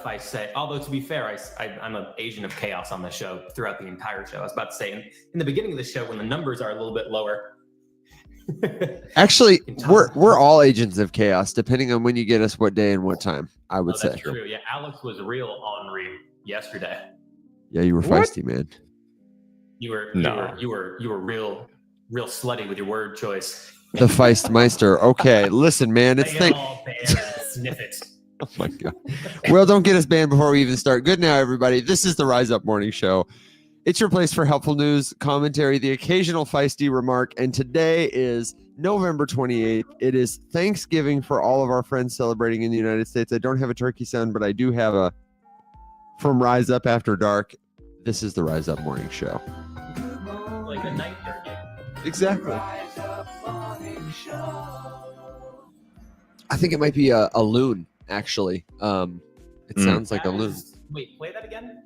I say, although to be fair, I'm an agent of chaos on the show throughout the entire show. I was about to say, in the beginning of the show, when the numbers are a little bit lower. Actually, we're all agents of chaos, depending on when you get us what day and what time, I would say. That's true. Yeah, Alex was real ornery yesterday. Yeah, you were feisty, man. You were real slutty with your word choice. The Feistmeister. Okay, listen, man. It's sniff it. Oh my God. Well, don't get us banned before we even start. Good now, everybody. This is the Rise Up Morning Show. It's your place for helpful news, commentary, the occasional feisty remark, and today is November 28th. It is Thanksgiving for all of our friends celebrating in the United States. I don't have a turkey sound, but I do have a from Rise Up After Dark. This is the Rise Up Morning Show. Like a night turkey. Exactly. I think it might be a loon, actually. It sounds like a loon. Wait, play that again?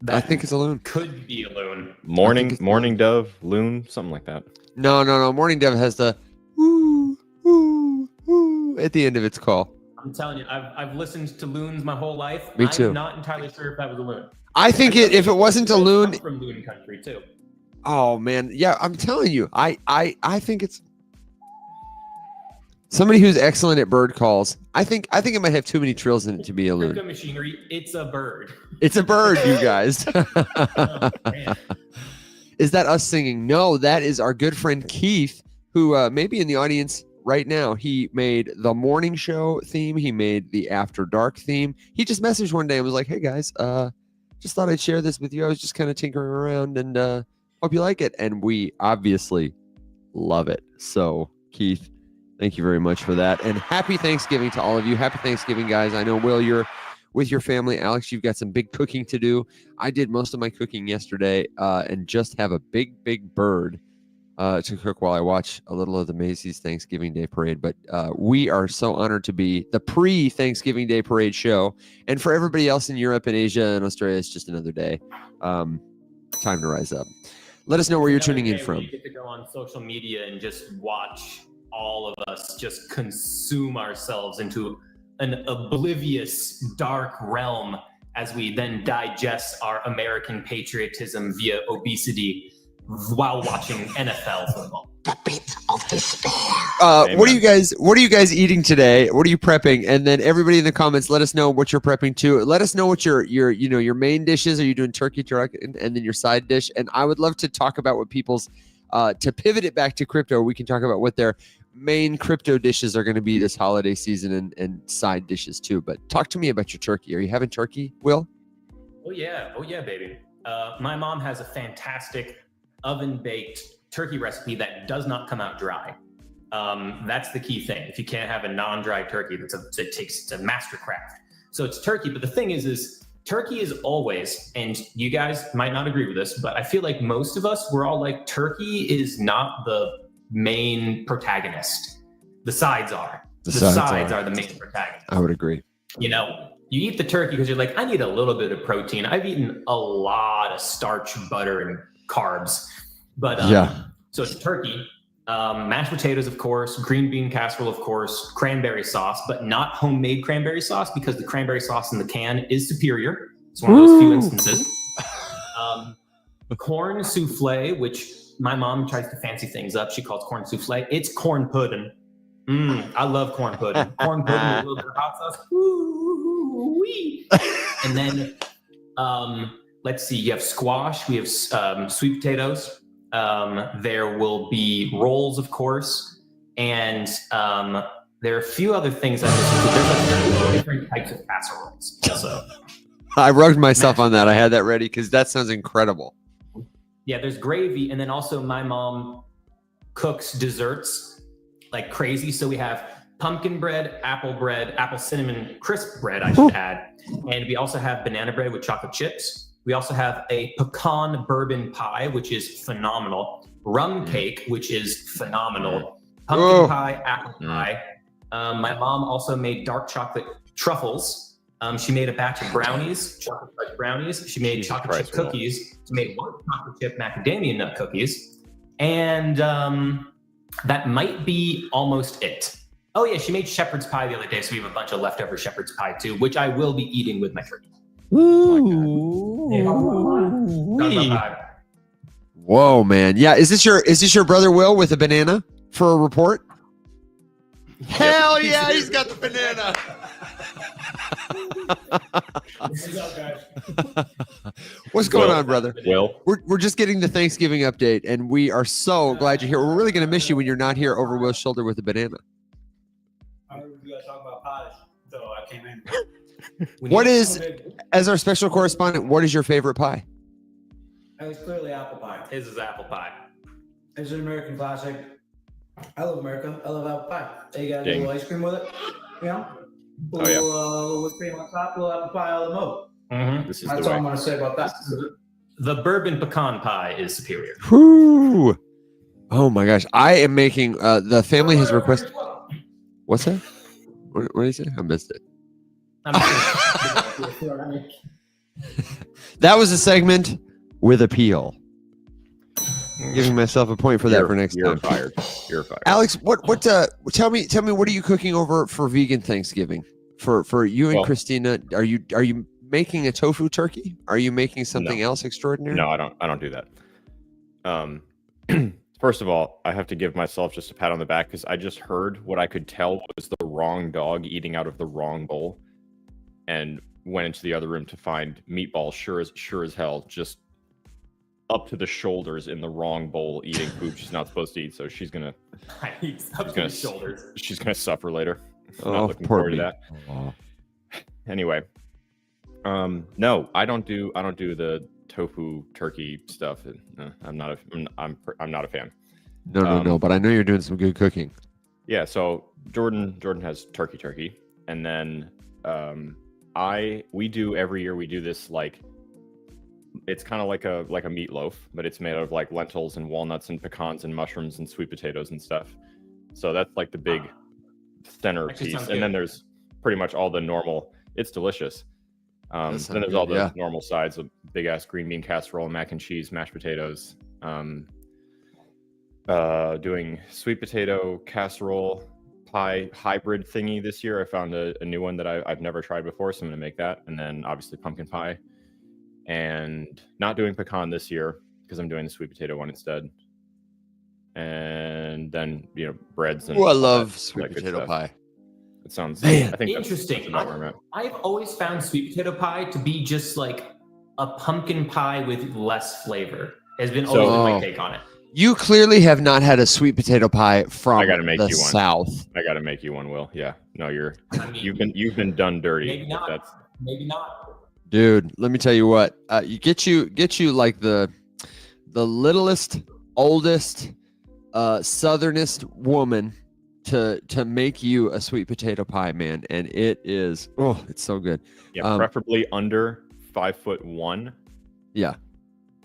I think it's a loon. Could be a loon. Morning dove, loon, something like that. No. Morning dove has the woo, woo, woo at the end of its call. I'm telling you, I've listened to loons my whole life. Me too. I'm not entirely sure if that was a loon. I think if it wasn't a loon, from loon country too. Oh man, yeah, I'm telling you, I think it's somebody who's excellent at bird calls. I think it might have too many trills in it to be a loon. Crypto machinery, it's a bird. It's a bird, you guys. Oh, man. Is that us singing? No, that is our good friend Keith, who may be in the audience right now. He made the morning show theme. He made the After Dark theme. He just messaged one day and was like, "Hey guys, just thought I'd share this with you. I was just kind of tinkering around and hope you like it." And we obviously love it. So Keith, thank you very much for that. And happy Thanksgiving to all of you. Happy Thanksgiving, guys. I know, Will, you're with your family. Alex, you've got some big cooking to do. I did most of my cooking yesterday and just have a big bird to cook while I watch a little of the Macy's Thanksgiving Day Parade. But we are so honored to be the pre-Thanksgiving Day Parade show. And for everybody else in Europe and Asia and Australia, it's just another day. Time to rise up. Let us know where you're tuning in from. You get to go on social media and just watch all of us just consume ourselves into an oblivious, dark realm as we then digest our American patriotism via obesity while watching NFL football. The bits of despair. What are you guys eating today? What are you prepping? And then everybody in the comments, let us know what you're prepping too. Let us know what your main dishes. Are you doing turkey and then your side dish? And I would love to talk about what people's to pivot it back to crypto. We can talk about what their main crypto dishes are going to be this holiday season and side dishes too. But talk to me about your turkey. Are you having turkey, Will? Oh yeah, baby. My mom has a fantastic oven-baked turkey recipe that does not come out dry. That's the key thing. If you can't have a non-dry turkey, it's a mastercraft. So it's turkey, but the thing is turkey is always, and you guys might not agree with this, but I feel like most of us, we're all like, turkey is not the main protagonist. The sides are. The sides are the main protagonist. I would agree. You know, you eat the turkey because you're like, I need a little bit of protein. I've eaten a lot of starch, butter, and carbs. But so it's turkey, mashed potatoes, of course, green bean casserole, of course, cranberry sauce, but not homemade cranberry sauce because the cranberry sauce in the can is superior. It's one of those few instances. Corn souffle, which my mom tries to fancy things up. She calls corn souffle. It's corn pudding. I love corn pudding. Corn pudding with a little bit of hot sauce. Ooh-wee. And then let's see. You have squash. We have sweet potatoes. There will be rolls, of course, and there are a few other things. There's different types of casseroles. So I rugged myself on that. I had that ready because that sounds incredible. Yeah, there's gravy, and then also my mom cooks desserts like crazy. So we have pumpkin bread, apple cinnamon crisp bread, I should add, and we also have banana bread with chocolate chips. We also have a pecan bourbon pie, which is phenomenal. Rum cake, which is phenomenal. Pumpkin pie, apple pie. My mom also made dark chocolate truffles. She made a batch of brownies, chocolate fudge brownies. She made chocolate chip cookies. She made one chocolate chip macadamia nut cookies. And that might be almost it. Oh yeah, she made shepherd's pie the other day, so we have a bunch of leftover shepherd's pie too, which I will be eating with my turkey. Whoa, man. Yeah, is this your brother Will with a banana for a report? Yep. Hell yeah, he's got the banana. What's going on, brother? Will, We're just getting the Thanksgiving update, and we are so glad you're here. We're really going to miss you when you're not here over Will's shoulder with a banana. I heard you guys talking about pies, so I came in. What is, as our special correspondent, what is your favorite pie? It was clearly apple pie. His is apple pie. It's an American classic. I love America. I love apple pie. You got a Dang. little ice cream with it, you know? Oh, yeah. Little whipped cream on top, little apple pie all the mode. Mm-hmm. this is That's the all I'm way. going to say about that. The bourbon pecan pie is superior. Whoo! Oh my gosh, I am making. The family has requested. What's that? What did he say? I missed it. That was a segment with appeal. Giving myself a point for that for next You're time. fired. You're fired. Alex, what tell me what are you cooking over for vegan Thanksgiving? For you and Well- Christina, are you making a tofu turkey? Are you making something else extraordinary? No, I don't do that. First of all, I have to give myself just a pat on the back because I just heard what I could tell was the wrong dog eating out of the wrong bowl, and went into the other room to find meatballs sure as hell just up to the shoulders in the wrong bowl eating food she's not supposed to eat. So she's gonna Shoulders. she's gonna suffer later. Oh, Not looking poor forward to me. that. Oh. Anyway, no, I don't do the tofu turkey stuff. I'm not a fan. No, but I know you're doing some good cooking. Yeah, so Jordan has turkey, and then we do every year we do this, like, it's kind of like a meatloaf, but it's made out of like lentils and walnuts and pecans and mushrooms and sweet potatoes and stuff. So that's like the big center Actually piece, sounds and then good. there's pretty much all the normal. It's delicious. That Then sounds there's all good, the yeah. normal sides of big ass green bean casserole, mac and cheese, mashed potatoes. Doing sweet potato casserole pie hybrid thingy this year. I found a new one that I've never tried before, so I'm gonna make that. And then obviously pumpkin pie, and not doing pecan this year because I'm doing the sweet potato one instead. And then breads and Oh, I all love that sweet good potato stuff. pie. It sounds Man. I think Interesting. That's about where I'm at. I've always found sweet potato pie to be just like a pumpkin pie with less flavor. Has been always been my take on it. You clearly have not had a sweet potato pie from I gotta make the you one. South. I got to make you one, Will. Yeah, no, I mean, you've been done dirty. maybe if not. That's Maybe not. Dude, let me tell you what. You get you like the littlest, oldest, southernest woman to make you a sweet potato pie, man, and it's so good. yeah, preferably under 5'1" Yeah,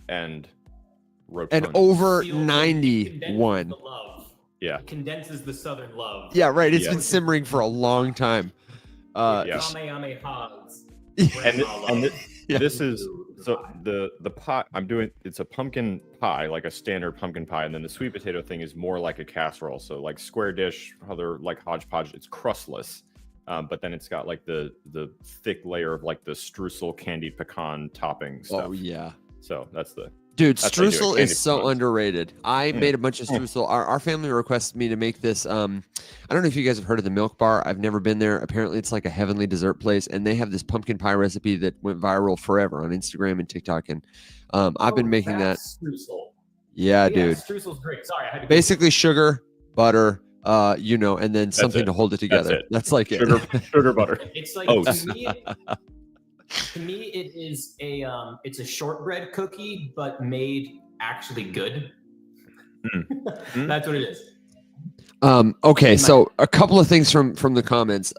and and rotund. over Seals the- 91. condenses the love. Yeah. It condenses the southern love. Yeah, right. It's Yeah. been simmering for a long time. Yeah. Ame hogs. And Yeah. this is so the pie I'm doing. It's a pumpkin pie, like a standard pumpkin pie, and then the sweet potato thing is more like a casserole. So like square dish, other like hodgepodge. It's crustless, but then it's got like the thick layer of like the streusel candied pecan topping stuff. Oh yeah. So that's the Dude, That's how you do it, streusel candy is so pecans. underrated. I made a bunch of streusel. Our family requested me to make this. I don't know if you guys have heard of the Milk Bar. I've never been there. Apparently, it's like a heavenly dessert place, and they have this pumpkin pie recipe that went viral forever on Instagram and TikTok. And I've been making that. Streusel. Yeah, dude. Streusel's great. Sorry, I had to Basically, sugar, butter, and then something it. to hold it together. it. That's like sugar it. sugar butter. It's like Oats. to me, it is it's a shortbread cookie, but made actually good. That's what it is. Okay, so a couple of things from the comments.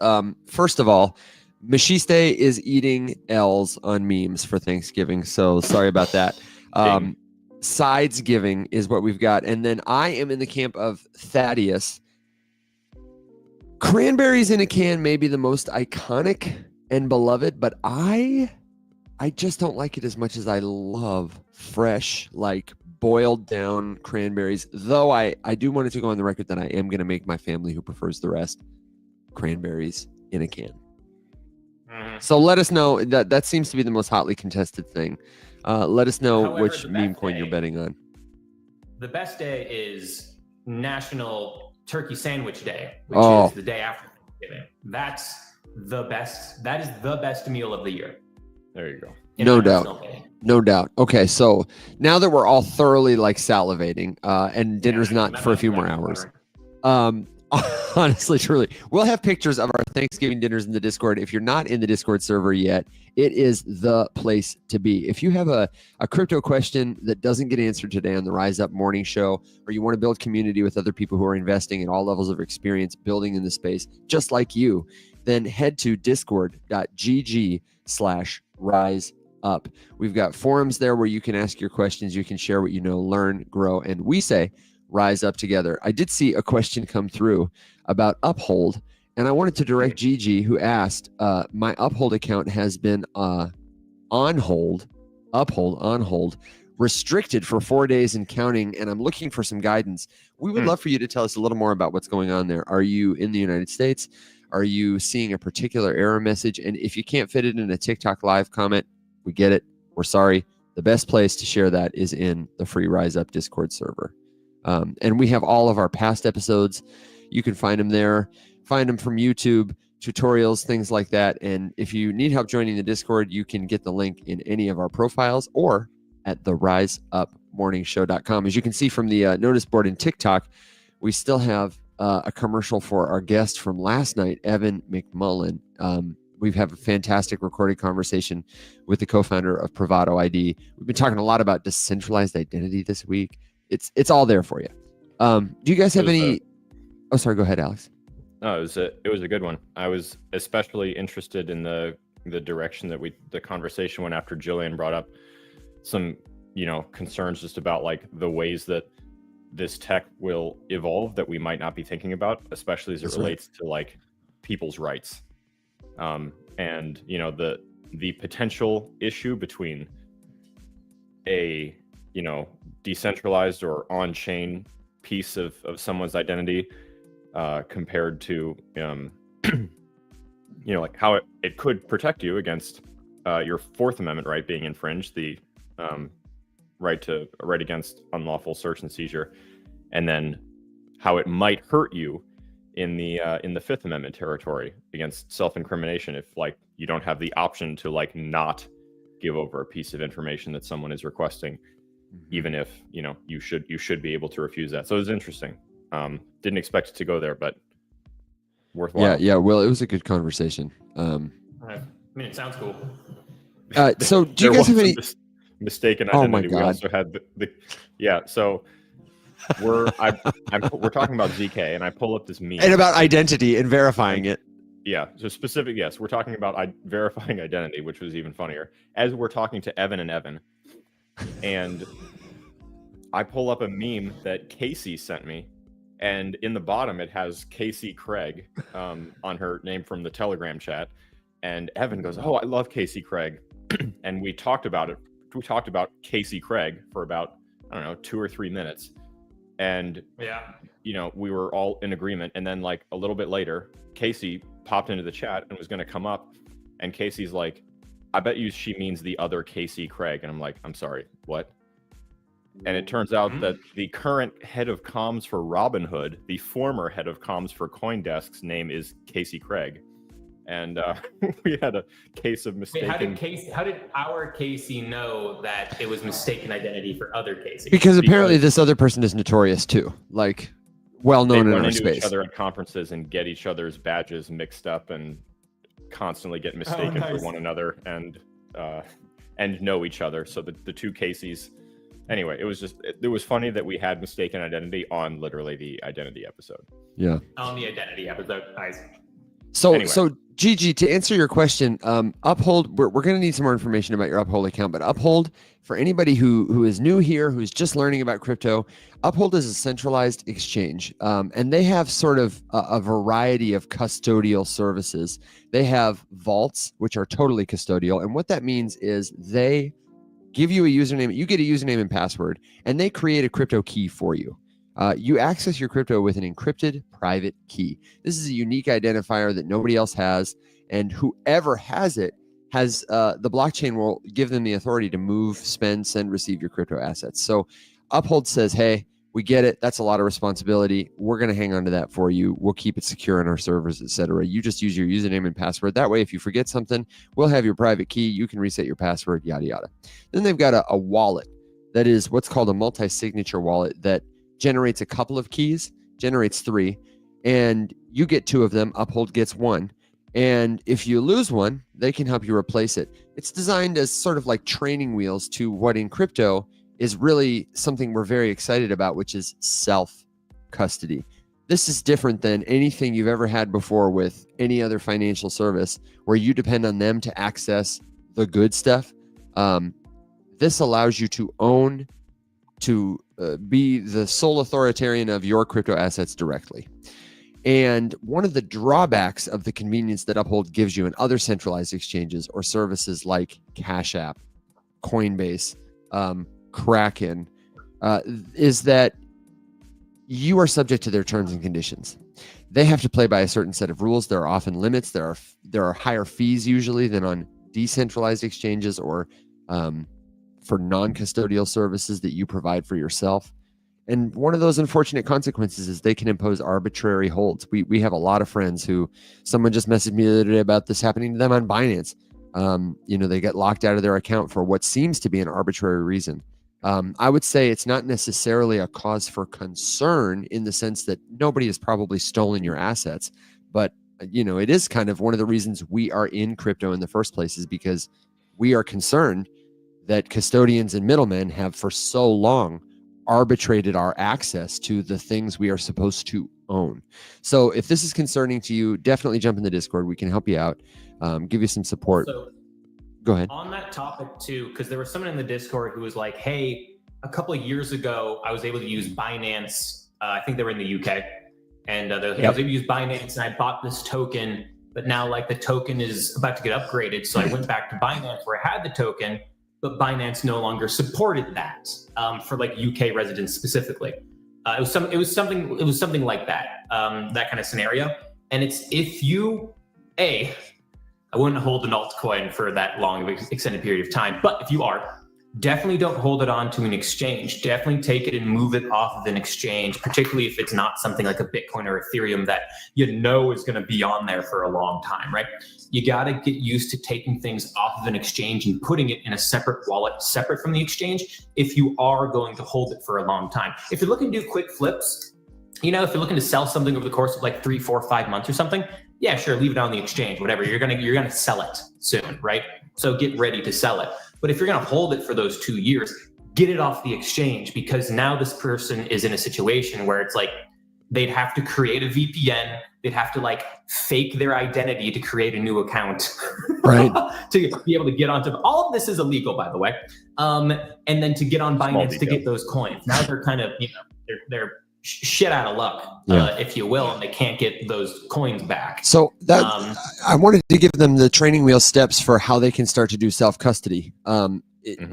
First of all, Machiste is eating L's on memes for Thanksgiving, so sorry about that. Sides giving is what we've got, and then I am in the camp of Thaddeus. Cranberries in a can may be the most iconic and beloved, but I just don't like it as much as I love fresh, like boiled down cranberries. Though I do want to go on the record that I am going to make my family who prefers the rest cranberries in a can. Mhm. So let us know. That seems to be the most hotly contested thing. Let us know However, which the meme best coin you're day- betting on. The best day is National Turkey Sandwich Day, which Oh. is the day after Thanksgiving. That's the best. That is the best meal of the year. There you go. in No my doubt. personal opinion. No doubt. Okay, so now that we're all thoroughly like salivating, and dinner's Yeah, not my for a mouth's few more actually hours. watering. Honestly, truly, we'll have pictures of our Thanksgiving dinners in the Discord. If you're not in the Discord server yet, it is the place to be. If you have a crypto question that doesn't get answered today on the Rise Up Morning Show, or you want to build community with other people who are investing at all levels of experience building in the space, just like you, then head to discord.gg/riseup. We've got forums there where you can ask your questions, you can share what you know, learn, grow, and we say rise up together. I did see a question come through about Uphold, and I wanted to direct Gigi, who asked, my Uphold account has been on hold, restricted for 4 days and counting, and I'm looking for some guidance. We would love for you to tell us a little more about what's going on there. Are you in the United States? Are you seeing a particular error message? And if you can't fit it in a TikTok live comment, we get it. We're sorry. The best place to share that is in the free Rise Up Discord server. And we have all of our past episodes. You can find them there, find them from YouTube, tutorials, things like that. And if you need help joining the Discord, you can get the link in any of our profiles or at the riseupmorningshow.com. As you can see from the notice board in TikTok, we still have a commercial for our guest from last night, Evan McMullen. We've had a fantastic recorded conversation with the co-founder of Bravado ID. We've been talking a lot about decentralized identity this week. It's all there for you. Do you guys have any? Oh, sorry. Go ahead, Alex. No, it was a good one. I was especially interested in the direction that the conversation went after Jillian brought up some, concerns just about like the ways that this tech will evolve that we might not be thinking about, especially as it relates to like people's rights. And the potential issue between a decentralized or on-chain piece of someone's identity compared to like how it could protect you against your Fourth Amendment right being infringed, the right against unlawful search and seizure, and then how it might hurt you in the Fifth Amendment territory against self-incrimination if like you don't have the option to like not give over a piece of information that someone is requesting, even if you should be able to refuse that. So it was interesting. Didn't expect it to go there, but worthwhile. Yeah. Well, it was a good conversation. I mean, it sounds cool. So do you guys have any mistaken Oh my identity? We God. also had so we're talking about ZK, and I pull up this meme and about identity and verifying it? Yeah, so specific, yes, we're talking about verifying identity, which was even funnier. As we're talking to Evan, and I pull up a meme that Casey sent me, and in the bottom it has Casey Craig on her name from the Telegram chat, and Evan goes, "Oh, I love Casey Craig," and we talked about it. We talked about Casey Craig for about 2 or 3 minutes, and we were all in agreement. And then like a little bit later, Casey popped into the chat and was going to come up, and Casey's like, "I bet you she means the other Casey Craig," and I'm like, "I'm sorry, what?" And it turns out that the current head of comms for Robinhood, the former head of comms for CoinDesk's name is Casey Craig. And we had a case of mistaken. Wait, how did our Casey know that it was mistaken identity for other Casey? Because apparently this other person is notorious too, like well known in run our into space. each other at conferences and get each other's badges mixed up and constantly get mistaken for one another and know each other. So the two Caseys. Anyway, it was funny that we had mistaken identity on literally the identity episode. Yeah. On the identity episode. Nice. So Gigi, to answer your question, Uphold, we're going to need some more information about your Uphold account, but Uphold, for anybody who is new here, who's just learning about crypto, Uphold is a centralized exchange, and they have sort of a variety of custodial services. They have vaults, which are totally custodial, and what that means is they give you a username, you get a username and password, and they create a crypto key for you. You access your crypto with an encrypted private key. This is a unique identifier that nobody else has, and whoever has it has the blockchain will give them the authority to move, spend, send, receive your crypto assets. So Uphold says, hey, we get it. That's a lot of responsibility. We're going to hang on to that for you. We'll keep it secure on our servers, etc. You just use your username and password. That way, if you forget something, we'll have your private key. You can reset your password, yada, yada. Then they've got a wallet that is what's called a multi-signature wallet that generates a couple of keys, generates 3, and you get 2 of them. Uphold gets 1. And if you lose one, they can help you replace it. It's designed as sort of like training wheels to what in crypto is really something we're very excited about, which is self-custody. This is different than anything you've ever had before with any other financial service where you depend on them to access the good stuff. This allows you to own, to be the sole authoritarian of your crypto assets directly. And one of the drawbacks of the convenience that Uphold gives you in other centralized exchanges or services like Cash App, Coinbase, Kraken, is that you are subject to their terms and conditions. They have to play by a certain set of rules. There are often limits. There are higher fees usually than on decentralized exchanges or for non-custodial services that you provide for yourself. And one of those unfortunate consequences is they can impose arbitrary holds. We have a lot of friends who, someone just messaged me the other day about this happening to them on Binance. They get locked out of their account for what seems to be an arbitrary reason. I would say it's not necessarily a cause for concern in the sense that nobody has probably stolen your assets, but it is kind of one of the reasons we are in crypto in the first place is because we are concerned that custodians and middlemen have for so long arbitrated our access to the things we are supposed to own. So if this is concerning to you, definitely jump in the Discord. We can help you out, give you some support. So, go ahead. On that topic too, because there was someone in the Discord who was like, hey, a couple of years ago, I was able to use Binance. I think they were in the UK. And I was able to use Binance and I bought this token, but now like the token is about to get upgraded. So I went back to Binance where I had the token, but Binance no longer supported that for like UK residents specifically. It was something like that, that kind of scenario. And it's if you, I wouldn't hold an altcoin for that long of an extended period of time, but if you are, definitely don't hold it on to an exchange. Definitely take it and move it off of an exchange, particularly if it's not something like a Bitcoin or Ethereum that is going to be on there for a long time, right? You got to get used to taking things off of an exchange and putting it in a separate wallet, separate from the exchange, if you are going to hold it for a long time. If you're looking to do quick flips, if you're looking to sell something over the course of like 3, 4, 5 months or something, yeah, sure, leave it on the exchange, whatever. You're gonna sell it soon, right? So get ready to sell it. But if you're gonna hold it for those 2 years, get it off the exchange, because now this person is in a situation where it's like they'd have to create a VPN, they'd have to like fake their identity to create a new account, right? To be able to get onto all of this is illegal, by the way. And then to get on Binance to get those coins. Now they're kind of they're shit out of luck, if you will, and they can't get those coins back. So that I wanted to give them the training wheel steps for how they can start to do self-custody,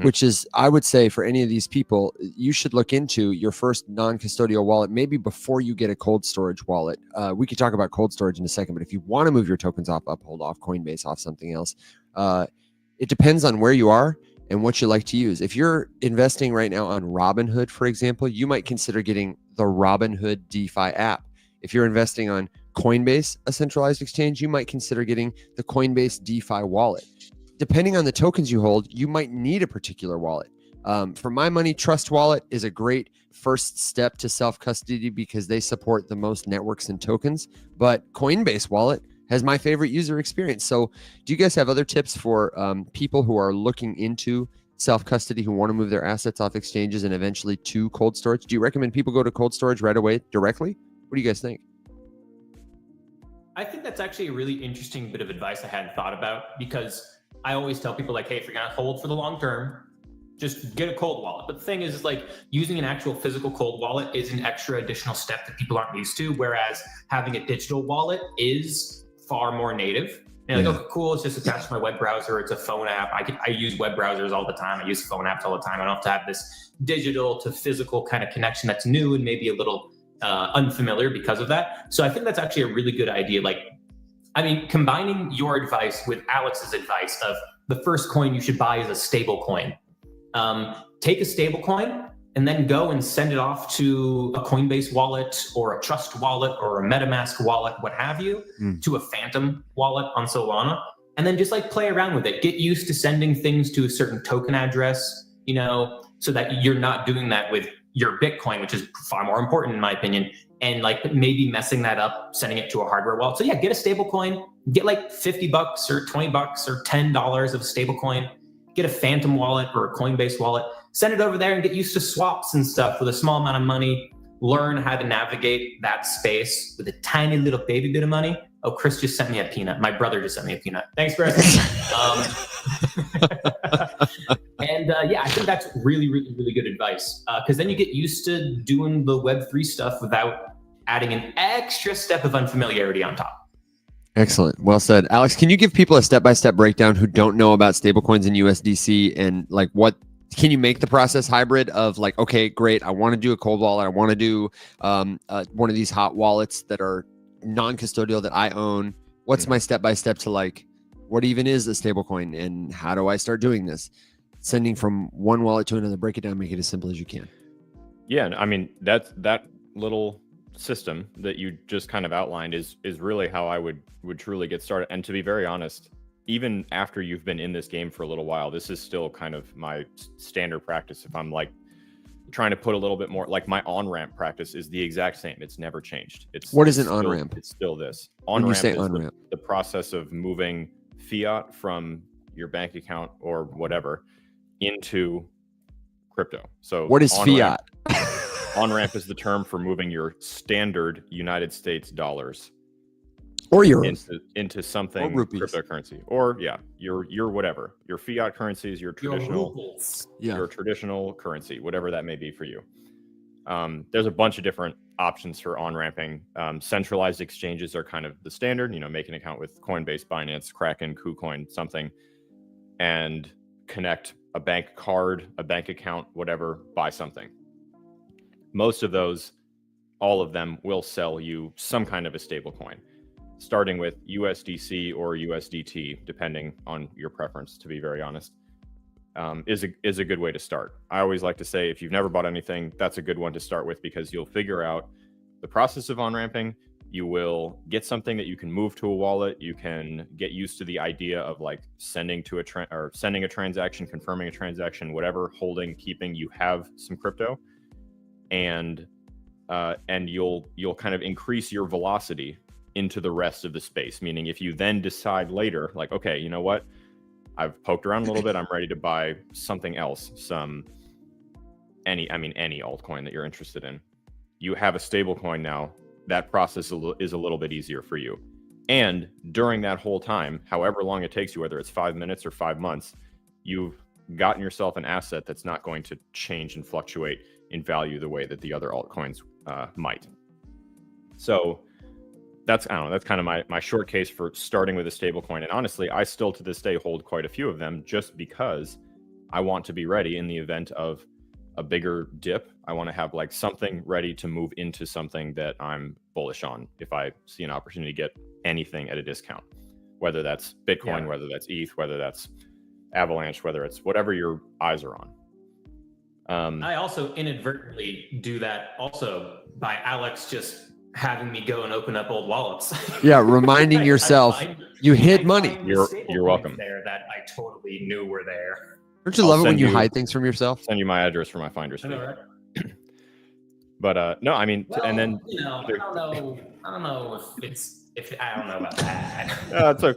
which is, I would say for any of these people, you should look into your first non-custodial wallet, maybe before you get a cold storage wallet. We could talk about cold storage in a second, but if you want to move your tokens off Uphold, off Coinbase, off something else, it depends on where you are and what you like to use. If you're investing right now on Robinhood, for example, you might consider getting the Robinhood DeFi app. If you're investing on Coinbase, a centralized exchange, you might consider getting the Coinbase DeFi wallet. Depending on the tokens you hold, you might need a particular wallet. For my money, Trust Wallet is a great first step to self-custody because they support the most networks and tokens, but Coinbase Wallet has my favorite user experience. So do you guys have other tips for people who are looking into self-custody, who want to move their assets off exchanges and eventually to cold storage? Do you recommend people go to cold storage right away directly? What do you guys think? I think that's actually a really interesting bit of advice I hadn't thought about, because I always tell people like, hey, if you're going to hold for the long term, just get a cold wallet. But the thing is like using an actual physical cold wallet is an extra additional step that people aren't used to, whereas having a digital wallet is far more native. And you're like, okay, cool. It's just attached to my web browser. It's a phone app. I use web browsers all the time. I use phone apps all the time. I don't have to have this digital to physical kind of connection that's new and maybe a little unfamiliar because of that. So I think that's actually a really good idea. Like, I mean, combining your advice with Alex's advice of the first coin you should buy is a stable coin. Take a stable coin and then go and send it off to a Coinbase wallet or a Trust wallet or a MetaMask wallet, what have you, to a Phantom wallet on Solana. And then just like play around with it. Get used to sending things to a certain token address, you know, so that you're not doing that with your Bitcoin, which is far more important in my opinion. And like maybe messing that up, sending it to a hardware wallet. So yeah, get a stable coin, get like $50 or $20 or $10 of a stable coin, get a Phantom wallet or a Coinbase wallet, send it over there and get used to swaps and stuff with a small amount of money, learn how to navigate that space with a tiny little baby bit of money. Oh, Chris just sent me a peanut. My brother just sent me a peanut. Thanks, Chris. Yeah, I think that's really, really, really good advice because then you get used to doing the Web3 stuff without adding an extra step of unfamiliarity on top. Excellent. Well said. Alex, can you give people a step-by-step breakdown who don't know about stablecoins and USDC and like what can you make the process hybrid of like, okay, great. I want to do a cold wallet. I want to do one of these hot wallets that are non-custodial that I own. What's my step-by-step to like, what even is a stablecoin and how do I start doing this? Sending from one wallet to another, break it down, make it as simple as you can. Yeah. I mean, that little system that you just kind of outlined is really how I would truly get started. And to be very honest, even after you've been in this game for a little while, this is still kind of my standard practice. If I'm like trying to put a little bit more, like my on-ramp practice is the exact same. It's never changed. What is an on-ramp? It's still this. On-ramp On-ramp is on-ramp. the process of moving fiat from your bank account or whatever into crypto. So what is fiat? On-ramp is the term for moving your standard United States dollars or euros into something or rupees. Cryptocurrency, or your whatever, your fiat currencies, your traditional, your traditional currency, whatever that may be for you. There's a bunch of different options for on-ramping. Centralized exchanges are kind of the standard. You know, make an account with Coinbase, Binance, Kraken, KuCoin, something, and connect a bank card, a bank account, whatever, buy something. Most of those, all of them will sell you some kind of a stable coin, starting with USDC or USDT, depending on your preference, to be very honest, is a good way to start. I always like to say, if you've never bought anything, that's a good one to start with because you'll figure out the process of on-ramping. You will get something that you can move to a wallet. You can get used to the idea of like sending a transaction, confirming a transaction, whatever, holding, keeping. You have some crypto. And you'll kind of increase your velocity into the rest of the space. Meaning if you then decide later, like, okay, you know what? I've poked around a little bit. I'm ready to buy something else, any altcoin that you're interested in. You have a stable coin now. That process is a little bit easier for you. And during that whole time, however long it takes you, whether it's 5 minutes or 5 months, you've gotten yourself an asset that's not going to change and fluctuate in value the way that the other altcoins might. So that's kind of my short case for starting with a stable coin. And honestly, I still to this day hold quite a few of them just because I want to be ready in the event of a bigger dip. I want to have like something ready to move into something that I'm bullish on if I see an opportunity to get anything at a discount, whether that's Bitcoin, whether that's ETH, whether that's Avalanche, whether it's whatever your eyes are on. I also inadvertently do that also by Alex just having me go and open up old wallets. Yeah, reminding yourself you hid money. You're welcome. There that I totally knew were there. Don't you love it when you hide things from yourself? Send you my address for my finder's fee. Right? But no, I mean, and then I don't know if I don't know about that.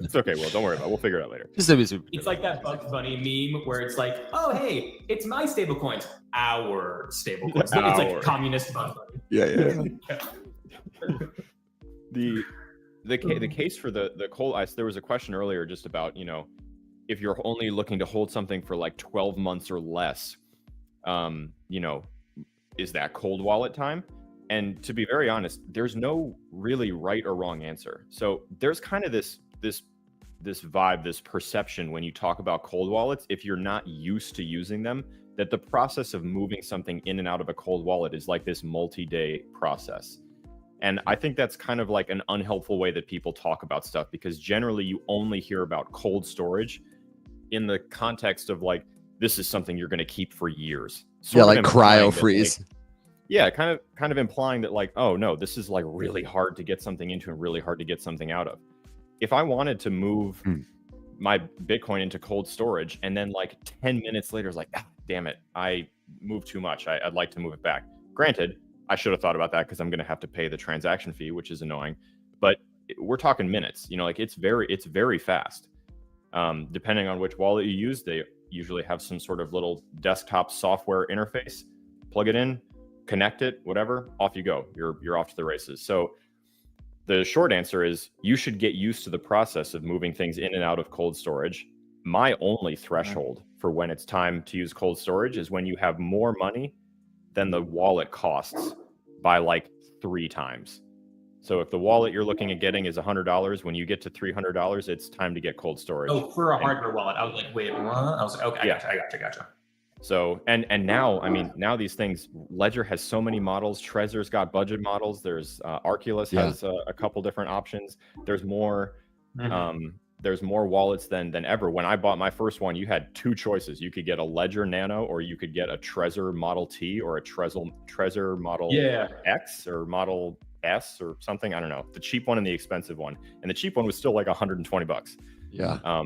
It's okay. Well, don't worry about it. We'll figure it out later. It's like that Bugs Bunny meme where it's like, oh, hey, it's my stable coins. Our stable coins. It's like communist Bugs Bunny. Yeah. The case for the cold ice, there was a question earlier just about, if you're only looking to hold something for like 12 months or less, is that cold wallet time? And to be very honest, there's no really right or wrong answer. So there's kind of this vibe, this perception when you talk about cold wallets, if you're not used to using them, that the process of moving something in and out of a cold wallet is like this multi-day process. And I think that's kind of like an unhelpful way that people talk about stuff, because generally you only hear about cold storage in the context of like, this is something you're going to keep for years. Yeah, like implying cryo freeze. Like, yeah, kind of implying that like, oh no, this is like really hard to get something into and really hard to get something out of. If I wanted to move my Bitcoin into cold storage and then like 10 minutes later it's like, damn it, I moved too much. I'd like to move it back. Granted, I should have thought about that because I'm going to have to pay the transaction fee, which is annoying. But we're talking minutes. You know, like it's very fast. Depending on which wallet you use, they usually have some sort of little desktop software interface. Plug it in, connect it, whatever, off you go. You're off to the races. So the short answer is you should get used to the process of moving things in and out of cold storage. My only threshold for when it's time to use cold storage is when you have more money than the wallet costs by like 3 times. So if the wallet you're looking at getting is $100, when you get to $300, it's time to get cold storage. Oh, for a hardware wallet. I was like, wait, what? I was like, okay, I gotcha. So, and now, I mean, now these things, Ledger has so many models. Trezor's got budget models. There's Arculus has a couple different options. There's more wallets than ever. When I bought my first one, you had 2 choices. You could get a Ledger Nano, or you could get a Trezor Model T, or a Trezor Model X or Model S or something. I don't know. The cheap one and the expensive one. And the cheap one was still like $120. Yeah.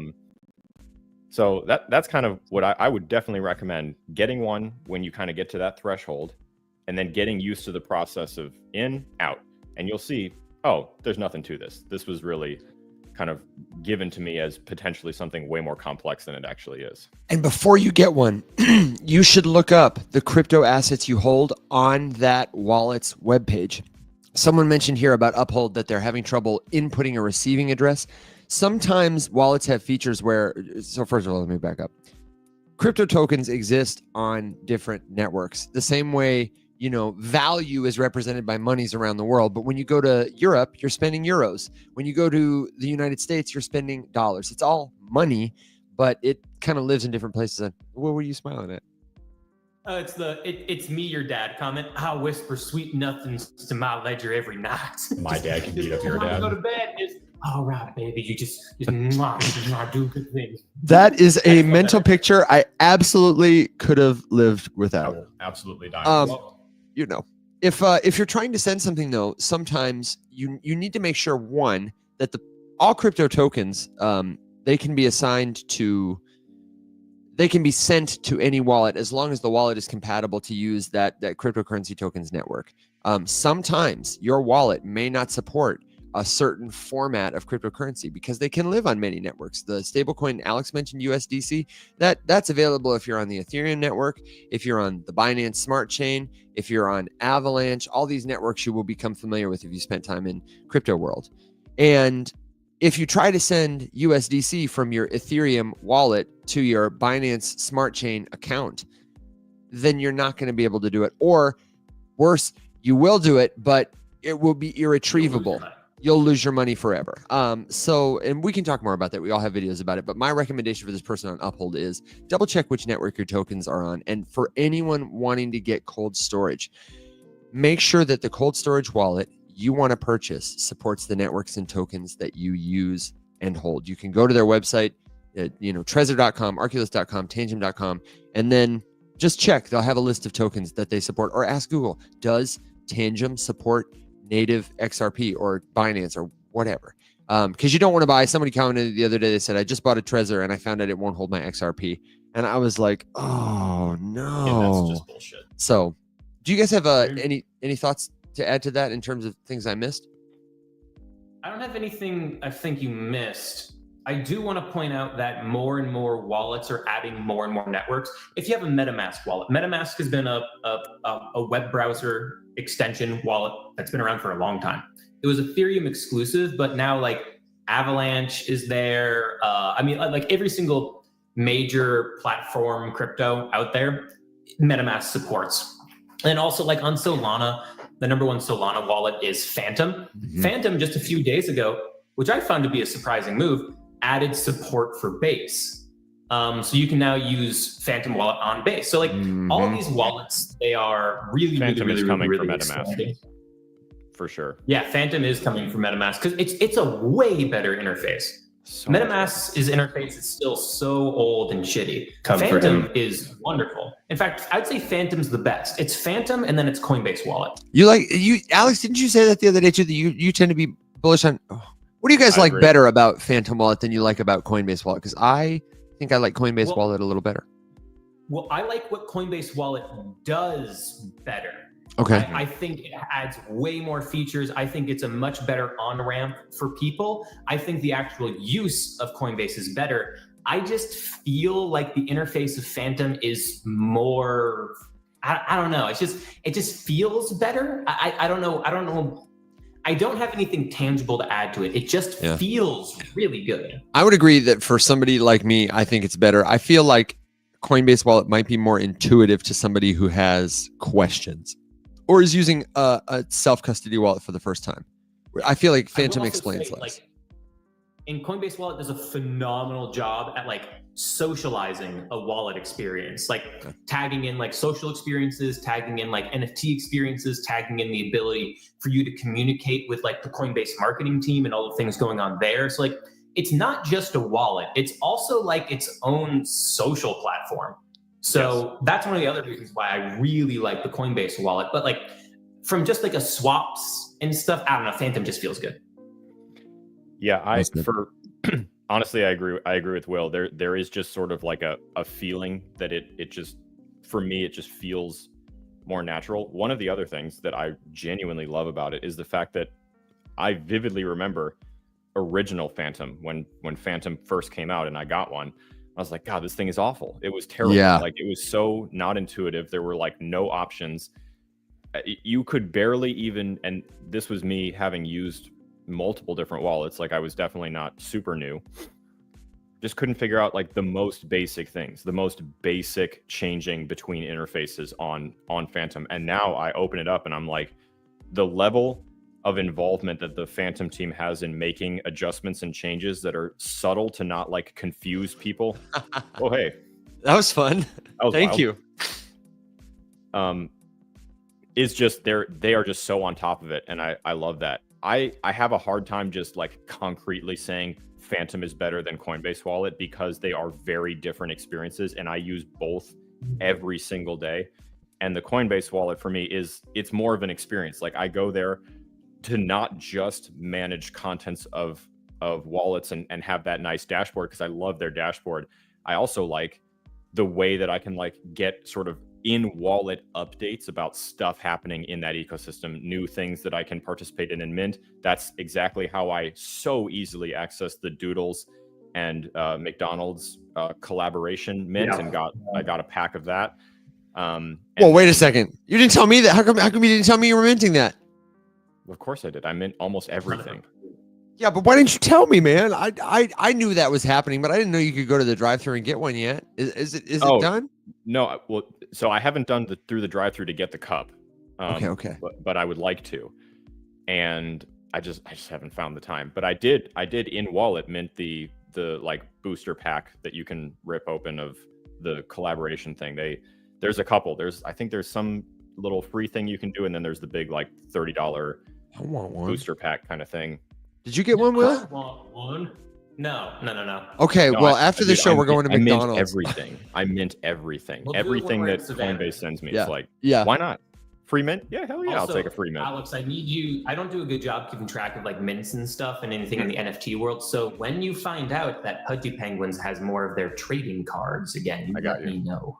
So that's kind of what I would definitely recommend, getting one when you kind of get to that threshold, and then getting used to the process of in, out. And you'll see, oh, there's nothing to this. This was really kind of given to me as potentially something way more complex than it actually is. And before you get one, you should look up the crypto assets you hold on that wallet's webpage. Someone mentioned here about Uphold that they're having trouble inputting a receiving address. Sometimes wallets have features where, so first of all, let me back up. Crypto tokens exist on different networks. The same way, you know, value is represented by monies around the world. But when you go to Europe, you're spending euros. When you go to the United States, you're spending dollars. It's all money, but it kind of lives in different places. What were you smiling at? It's me, your dad comment. I whisper sweet nothings to my ledger every night. My dad can beat up your dad. Go to bed. All right, baby. You just do good things. That is a mental picture I absolutely could have lived without. Absolutely dying. You know, if you're trying to send something though, sometimes you need to make sure, one, that all crypto tokens they can be sent to any wallet as long as the wallet is compatible to use that cryptocurrency tokens network. Sometimes your wallet may not support a certain format of cryptocurrency because they can live on many networks. The stablecoin Alex mentioned, USDC, that's available if you're on the Ethereum network, if you're on the Binance Smart Chain, if you're on Avalanche. All these networks you will become familiar with if you spent time in crypto world. And if you try to send USDC from your Ethereum wallet to your Binance Smart Chain account, then you're not going to be able to do it. Or worse, you will do it, but it will be irretrievable. You'll lose your money forever. And we can talk more about that. We all have videos about it. But my recommendation for this person on Uphold is double check which network your tokens are on. And for anyone wanting to get cold storage, make sure that the cold storage wallet you want to purchase supports the networks and tokens that you use and hold. You can go to their website, Trezor.com, Arculus.com, Tangent.com, and then just check. They'll have a list of tokens that they support, or ask Google, does Tangent support native XRP or Binance or whatever? Because you don't want to buy. Somebody commented the other day, they said, I just bought a Trezor and I found out it won't hold my XRP. And I was like, oh no. Yeah, that's just bullshit. So do you guys have any thoughts to add to that in terms of things I missed? I don't have anything I think you missed. I do want to point out that more and more wallets are adding more and more networks. If you have a MetaMask wallet, MetaMask has been a web browser extension wallet that's been around for a long time. It was Ethereum exclusive, but now like Avalanche is there. Like every single major platform crypto out there, MetaMask supports. And also like on Solana, the number one Solana wallet is Phantom. Mm-hmm. Phantom just a few days ago, which I found to be a surprising move, added support for Base. So you can now use Phantom Wallet on Base. So like all of these wallets, they are really, Phantom really, is really, coming really for expanding. MetaMask. For sure. Yeah, Phantom is coming from MetaMask because it's a way better interface. So much MetaMask's interface is still so old and shitty. Come for Phantom him. is wonderful. In fact, I'd say Phantom's the best. It's Phantom and then it's Coinbase Wallet. Alex, didn't you say that the other day too, that you tend to be bullish on, what do you guys I like agree. better about Phantom Wallet than you like about Coinbase Wallet? Because I think I like Coinbase Wallet a little better. Well, I like what Coinbase Wallet does better. Okay. I think it adds way more features. I think it's a much better on-ramp for people. I think the actual use of Coinbase is better. I just feel like the interface of Phantom is more, I don't know. It just feels better. I don't know. I don't have anything tangible to add to it. It just feels really good. I would agree that for somebody like me, I think it's better. I feel like Coinbase Wallet might be more intuitive to somebody who has questions or is using a self-custody wallet for the first time. I feel like Phantom explains less. Like, in Coinbase Wallet does a phenomenal job at like socializing a wallet experience, like tagging in like social experiences, tagging in like NFT experiences, tagging in the ability for you to communicate with like the Coinbase marketing team and all the things going on there. So like, it's not just a wallet, it's also like its own social platform. So that's one of the other reasons why I really like the Coinbase Wallet. But like from just like a swaps and stuff, I don't know, Phantom just feels good. Yeah, honestly, I agree with Will. There is just sort of like a feeling that it just, for me, it just feels more natural. One of the other things that I genuinely love about it is the fact that I vividly remember original Phantom when Phantom first came out and I got one. I was like, God, this thing is awful. It was terrible. Yeah. Like it was so not intuitive. There were like no options. You could barely even, and this was me having used multiple different wallets. Like I was definitely not super new. Just couldn't figure out like the most basic things, the most basic changing between interfaces on Phantom. And now I open it up and I'm like, the level of involvement that the Phantom team has in making adjustments and changes that are subtle to not like confuse people. Oh, hey, That was fun. that was Thank wild. you. Is just they are just so on top of it, and I love that. I have a hard time just like concretely saying Phantom is better than Coinbase Wallet because they are very different experiences, and I use both every single day. And the Coinbase Wallet for me it's more of an experience. Like I go there to not just manage contents of wallets and have that nice dashboard because I love their dashboard. I also like the way that I can like get sort of in wallet updates about stuff happening in that ecosystem, new things that I can participate in Mint. That's exactly how I so easily access the Doodles and McDonald's collaboration Mint, and I got a pack of that. Well, wait a second. You didn't tell me that. How come you didn't tell me you were minting that? Of course I did. I mint almost everything. Yeah, but why didn't you tell me, man? I knew that was happening, but I didn't know you could go to the drive-thru and get one yet. Is it done? No, well, so I haven't done through the drive-thru to get the cup. Okay. But I would like to, and I just haven't found the time. But I did in wallet mint the like booster pack that you can rip open of the collaboration thing. There's a couple. I think there's some little free thing you can do, and then there's the big like $30 I want one. booster pack kind of thing. Did you get one, Will? Want one? No. Okay, No, well, after the show, we're going to McDonald's. I mint everything. We'll do it when Everything we're that in Savannah. Coinbase sends me. Yeah. It's like, Yeah. why not? Free mint? Yeah, hell yeah, Also, I'll take a free mint. Alex, I need you. I don't do a good job keeping track of like mints and stuff and anything in the NFT world. So when you find out that Pudgy Penguins has more of their trading cards again, I got let me know.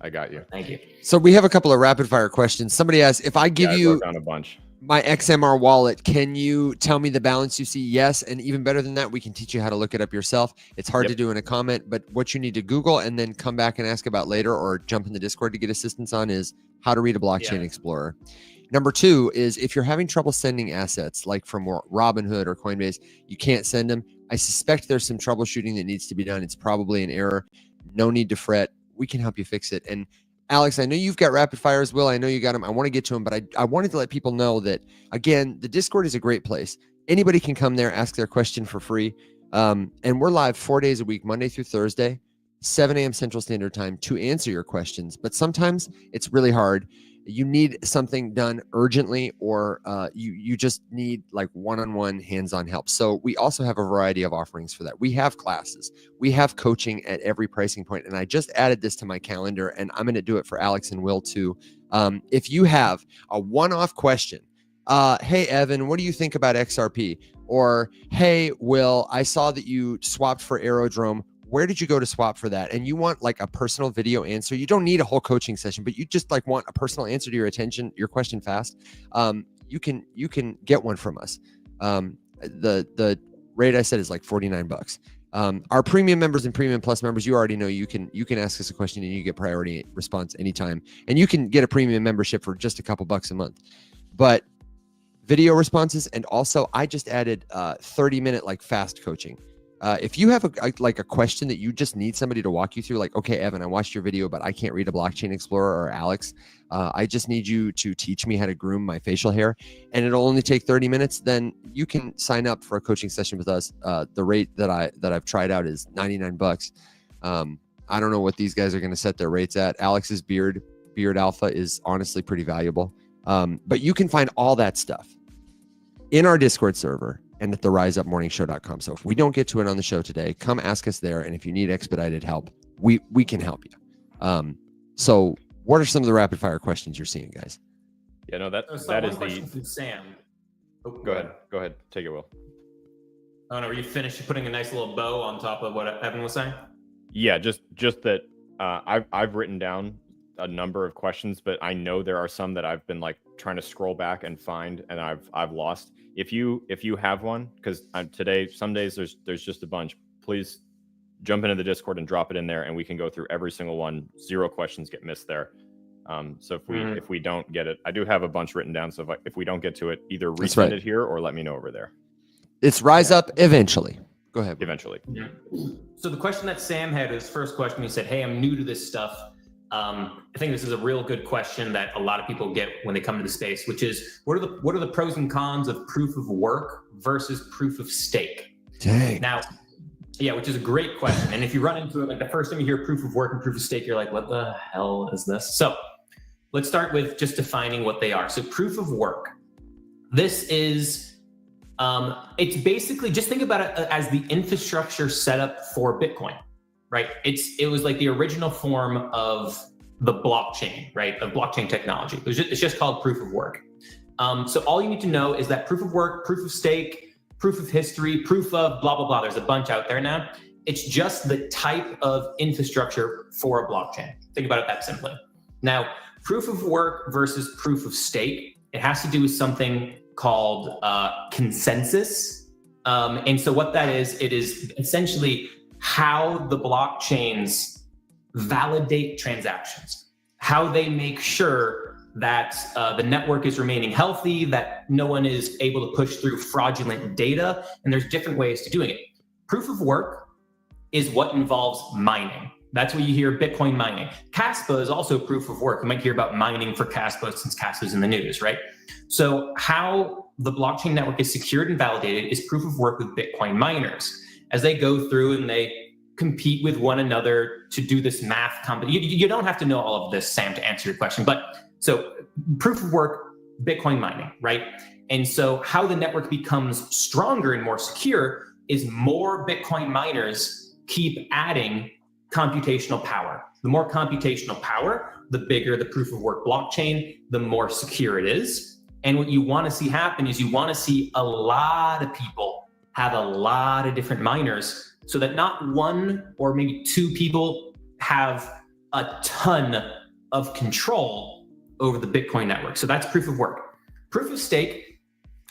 I got you. Thank you. So we have a couple of rapid fire questions. Somebody asked, if I give I you wrote down a bunch. my XMR wallet, can you tell me the balance you see? Yes. And even better than that, we can teach you how to look it up yourself. It's hard to do in a comment, but what you need to Google and then come back and ask about later or jump in the Discord to get assistance on is how to read a blockchain explorer. Number 2 is if you're having trouble sending assets like from Robinhood or Coinbase, you can't send them. I suspect there's some troubleshooting that needs to be done. It's probably an error. No need to fret. We can help you fix it. And Alex, I know you've got rapid fires. Will, I know you got them. I want to get to them, but I wanted to let people know that, again, the Discord is a great place. Anybody can come there, ask their question for free. And we're live 4 days a week, Monday through Thursday, 7 a.m. Central Standard Time to answer your questions. But sometimes it's really hard. You need something done urgently, or you just need like one-on-one hands-on help. So we also have a variety of offerings for that. We have classes, we have coaching at every pricing point. And I just added this to my calendar, and I'm going to do it for Alex and Will too. If you have a one-off question, hey, Evan, what do you think about XRP? Or, hey, Will, I saw that you swapped for Aerodrome. Where did you go to swap for that? And you want like a personal video answer. You don't need a whole coaching session, but you just like want a personal answer to your question fast. You can get one from us. The rate I said is like $49. Our premium members and premium plus members, you already know you can ask us a question and you get priority response anytime. And you can get a premium membership for just a couple bucks a month. But video responses, and also I just added 30-minute like fast coaching. If you have a question that you just need somebody to walk you through, like, okay, Evan, I watched your video, but I can't read a blockchain explorer, or Alex, I just need you to teach me how to groom my facial hair, and it'll only take 30 minutes, then you can sign up for a coaching session with us. The rate that I've tried out is $99. I don't know what these guys are going to set their rates at. Alex's beard alpha is honestly pretty valuable. But you can find all that stuff in our Discord server and at the riseupmorningshow.com. So if we don't get to it on the show today, come ask us there. And if you need expedited help, we can help you. So what are some of the rapid fire questions you're seeing, guys? Yeah, no, that is question from Sam. Oh, Go ahead. Take it, Will. Oh no, were you finished putting a nice little bow on top of what Evan was saying? Yeah, just that I've written down a number of questions, but I know there are some that I've been like trying to scroll back and find, and I've lost. If you have one, because today some days there's just a bunch, please jump into the Discord and drop it in there, and we can go through every single one. 0 questions get missed there. So if we don't get it, I do have a bunch written down. So if we don't get to it, either resend it here or let me know over there. It's Rise Up eventually. Go ahead. Eventually. Yeah. So the question that Sam had, his first question, he said, "Hey, I'm new to this stuff. I think this is a real good question that a lot of people get when they come to the space, which is what are the pros and cons of proof of work versus proof of stake?" Dang. Now, yeah, which is a great question. And if you run into it, like the first time you hear proof of work and proof of stake, you're like, what the hell is this? So let's start with just defining what they are. So proof of work, this is, it's basically, just think about it as the infrastructure set up for Bitcoin. Right. It was like the original form of the blockchain, right? Of blockchain technology. It's just called proof of work. So all you need to know is that proof of work, proof of stake, proof of history, proof of blah, blah, blah. There's a bunch out there now. It's just the type of infrastructure for a blockchain. Think about it that simply. Now, proof of work versus proof of stake, it has to do with something called consensus. And so what that is, it is essentially how the blockchains validate transactions, how they make sure that the network is remaining healthy, that no one is able to push through fraudulent data, and there's different ways to doing it. Proof of work is what involves mining. That's what you hear, Bitcoin mining. Caspa is also proof of work. You might hear about mining for Caspa since Caspa is in the news, right? So how the blockchain network is secured and validated is proof of work with Bitcoin miners. As they go through and they compete with one another to do this math company. You don't have to know all of this, Sam, to answer your question. But so proof of work, Bitcoin mining, right? And so how the network becomes stronger and more secure is more Bitcoin miners keep adding computational power. The more computational power, the bigger the proof of work blockchain, the more secure it is. And what you want to see happen is you want to see a lot of people have a lot of different miners so that not one or maybe 2 people have a ton of control over the Bitcoin network. So that's proof of work. Proof of stake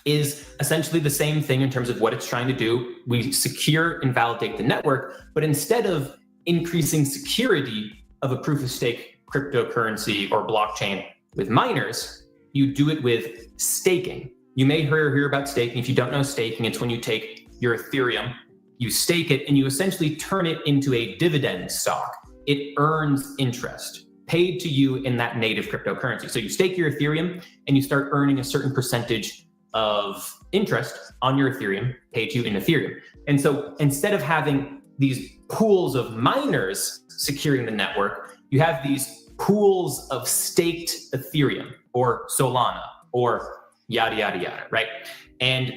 is essentially the same thing in terms of what it's trying to do. We secure and validate the network, but instead of increasing security of a proof of stake cryptocurrency or blockchain with miners, you do it with staking. You may hear about staking. If you don't know staking, it's when you take your Ethereum, you stake it, and you essentially turn it into a dividend stock. It earns interest paid to you in that native cryptocurrency. So you stake your Ethereum and you start earning a certain percentage of interest on your Ethereum paid to you in Ethereum. And so instead of having these pools of miners securing the network, you have these pools of staked Ethereum or Solana or yada, yada, yada, right? And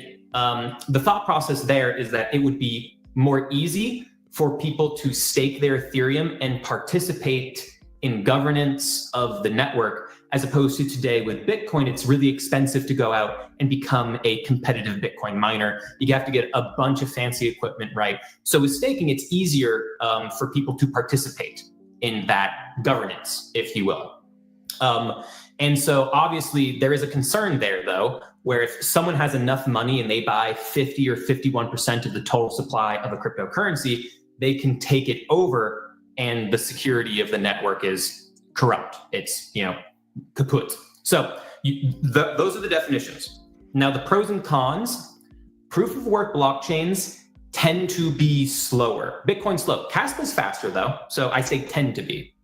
the thought process there is that it would be more easy for people to stake their Ethereum and participate in governance of the network, as opposed to today with Bitcoin. It's really expensive to go out and become a competitive Bitcoin miner. You have to get a bunch of fancy equipment, right? So with staking, it's easier for people to participate in that governance, if you will. And so obviously there is a concern there though, where if someone has enough money and they buy 50 or 51% of the total supply of a cryptocurrency, they can take it over and the security of the network is corrupt. It's, kaput. So those are the definitions. Now the pros and cons: proof of work blockchains tend to be slower. Bitcoin's slow. Caspa's faster though. So I say tend to be.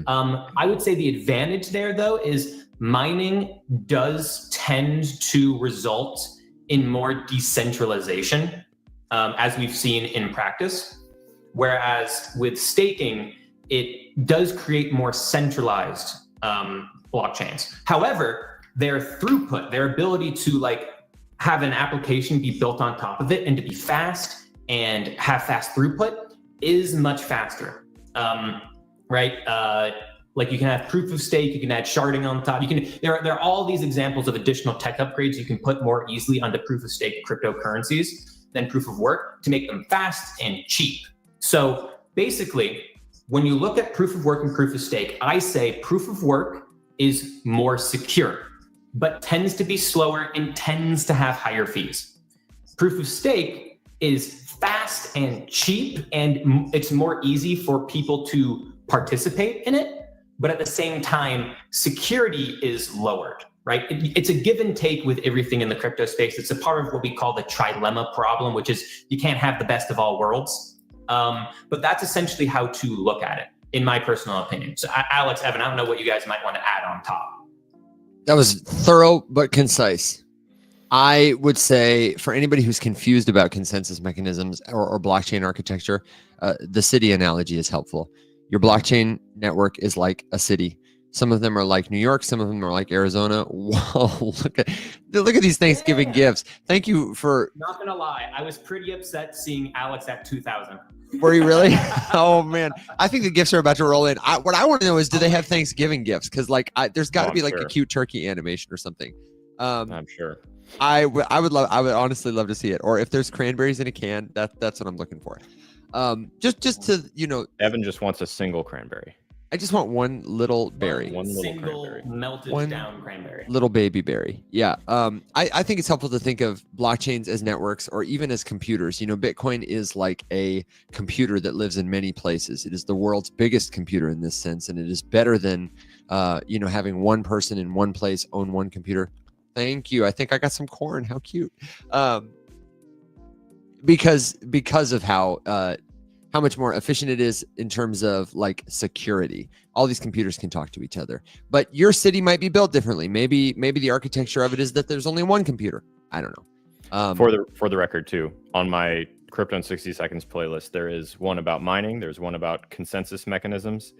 I would say the advantage there though is mining does tend to result in more decentralization, as we've seen in practice. Whereas with staking, it does create more centralized blockchains. However, their throughput, their ability to have an application be built on top of it and to be fast and have fast throughput is much faster, right? You can have proof of stake, you can add sharding on top. There are all these examples of additional tech upgrades you can put more easily onto proof of stake cryptocurrencies than proof of work to make them fast and cheap. So basically, when you look at proof of work and proof of stake, I say proof of work is more secure, but tends to be slower and tends to have higher fees. Proof of stake is fast and cheap, and it's more easy for people to participate in it. But at the same time, security is lowered, right? It's a give and take with everything in the crypto space. It's a part of what we call the trilemma problem, which is you can't have the best of all worlds. But that's essentially how to look at it, in my personal opinion. So Alex, Evan, I don't know what you guys might want to add on top. That was thorough but concise. I would say for anybody who's confused about consensus mechanisms or blockchain architecture, the city analogy is helpful. Your blockchain network is like a city. Some of them are like New York. Some of them are like Arizona. Whoa, look at these Thanksgiving gifts. Thank you for... Not going to lie. I was pretty upset seeing Alex at 2000. Were you really? Oh, man. I think the gifts are about to roll in. What I want to know is, do they have Thanksgiving gifts? Because there's got to be a cute turkey animation or something. I'm sure. I would honestly love to see it. Or if there's cranberries in a can, that's what I'm looking for. Just to, Evan just wants a single cranberry. I just want one little berry. One little single cranberry. melted down cranberry. Little baby berry. Yeah. I think it's helpful to think of blockchains as networks or even as computers. Bitcoin is like a computer that lives in many places. It is the world's biggest computer in this sense, and it is better than having one person in one place own one computer. Thank you. I think I got some corn. How cute. Because of how much more efficient it is in terms of security. All these computers can talk to each other, but your city might be built differently. Maybe the architecture of it is that there's only one computer. I don't know. For the record too, on my Crypto in 60 Seconds playlist, there is one about mining. There's one about consensus mechanisms.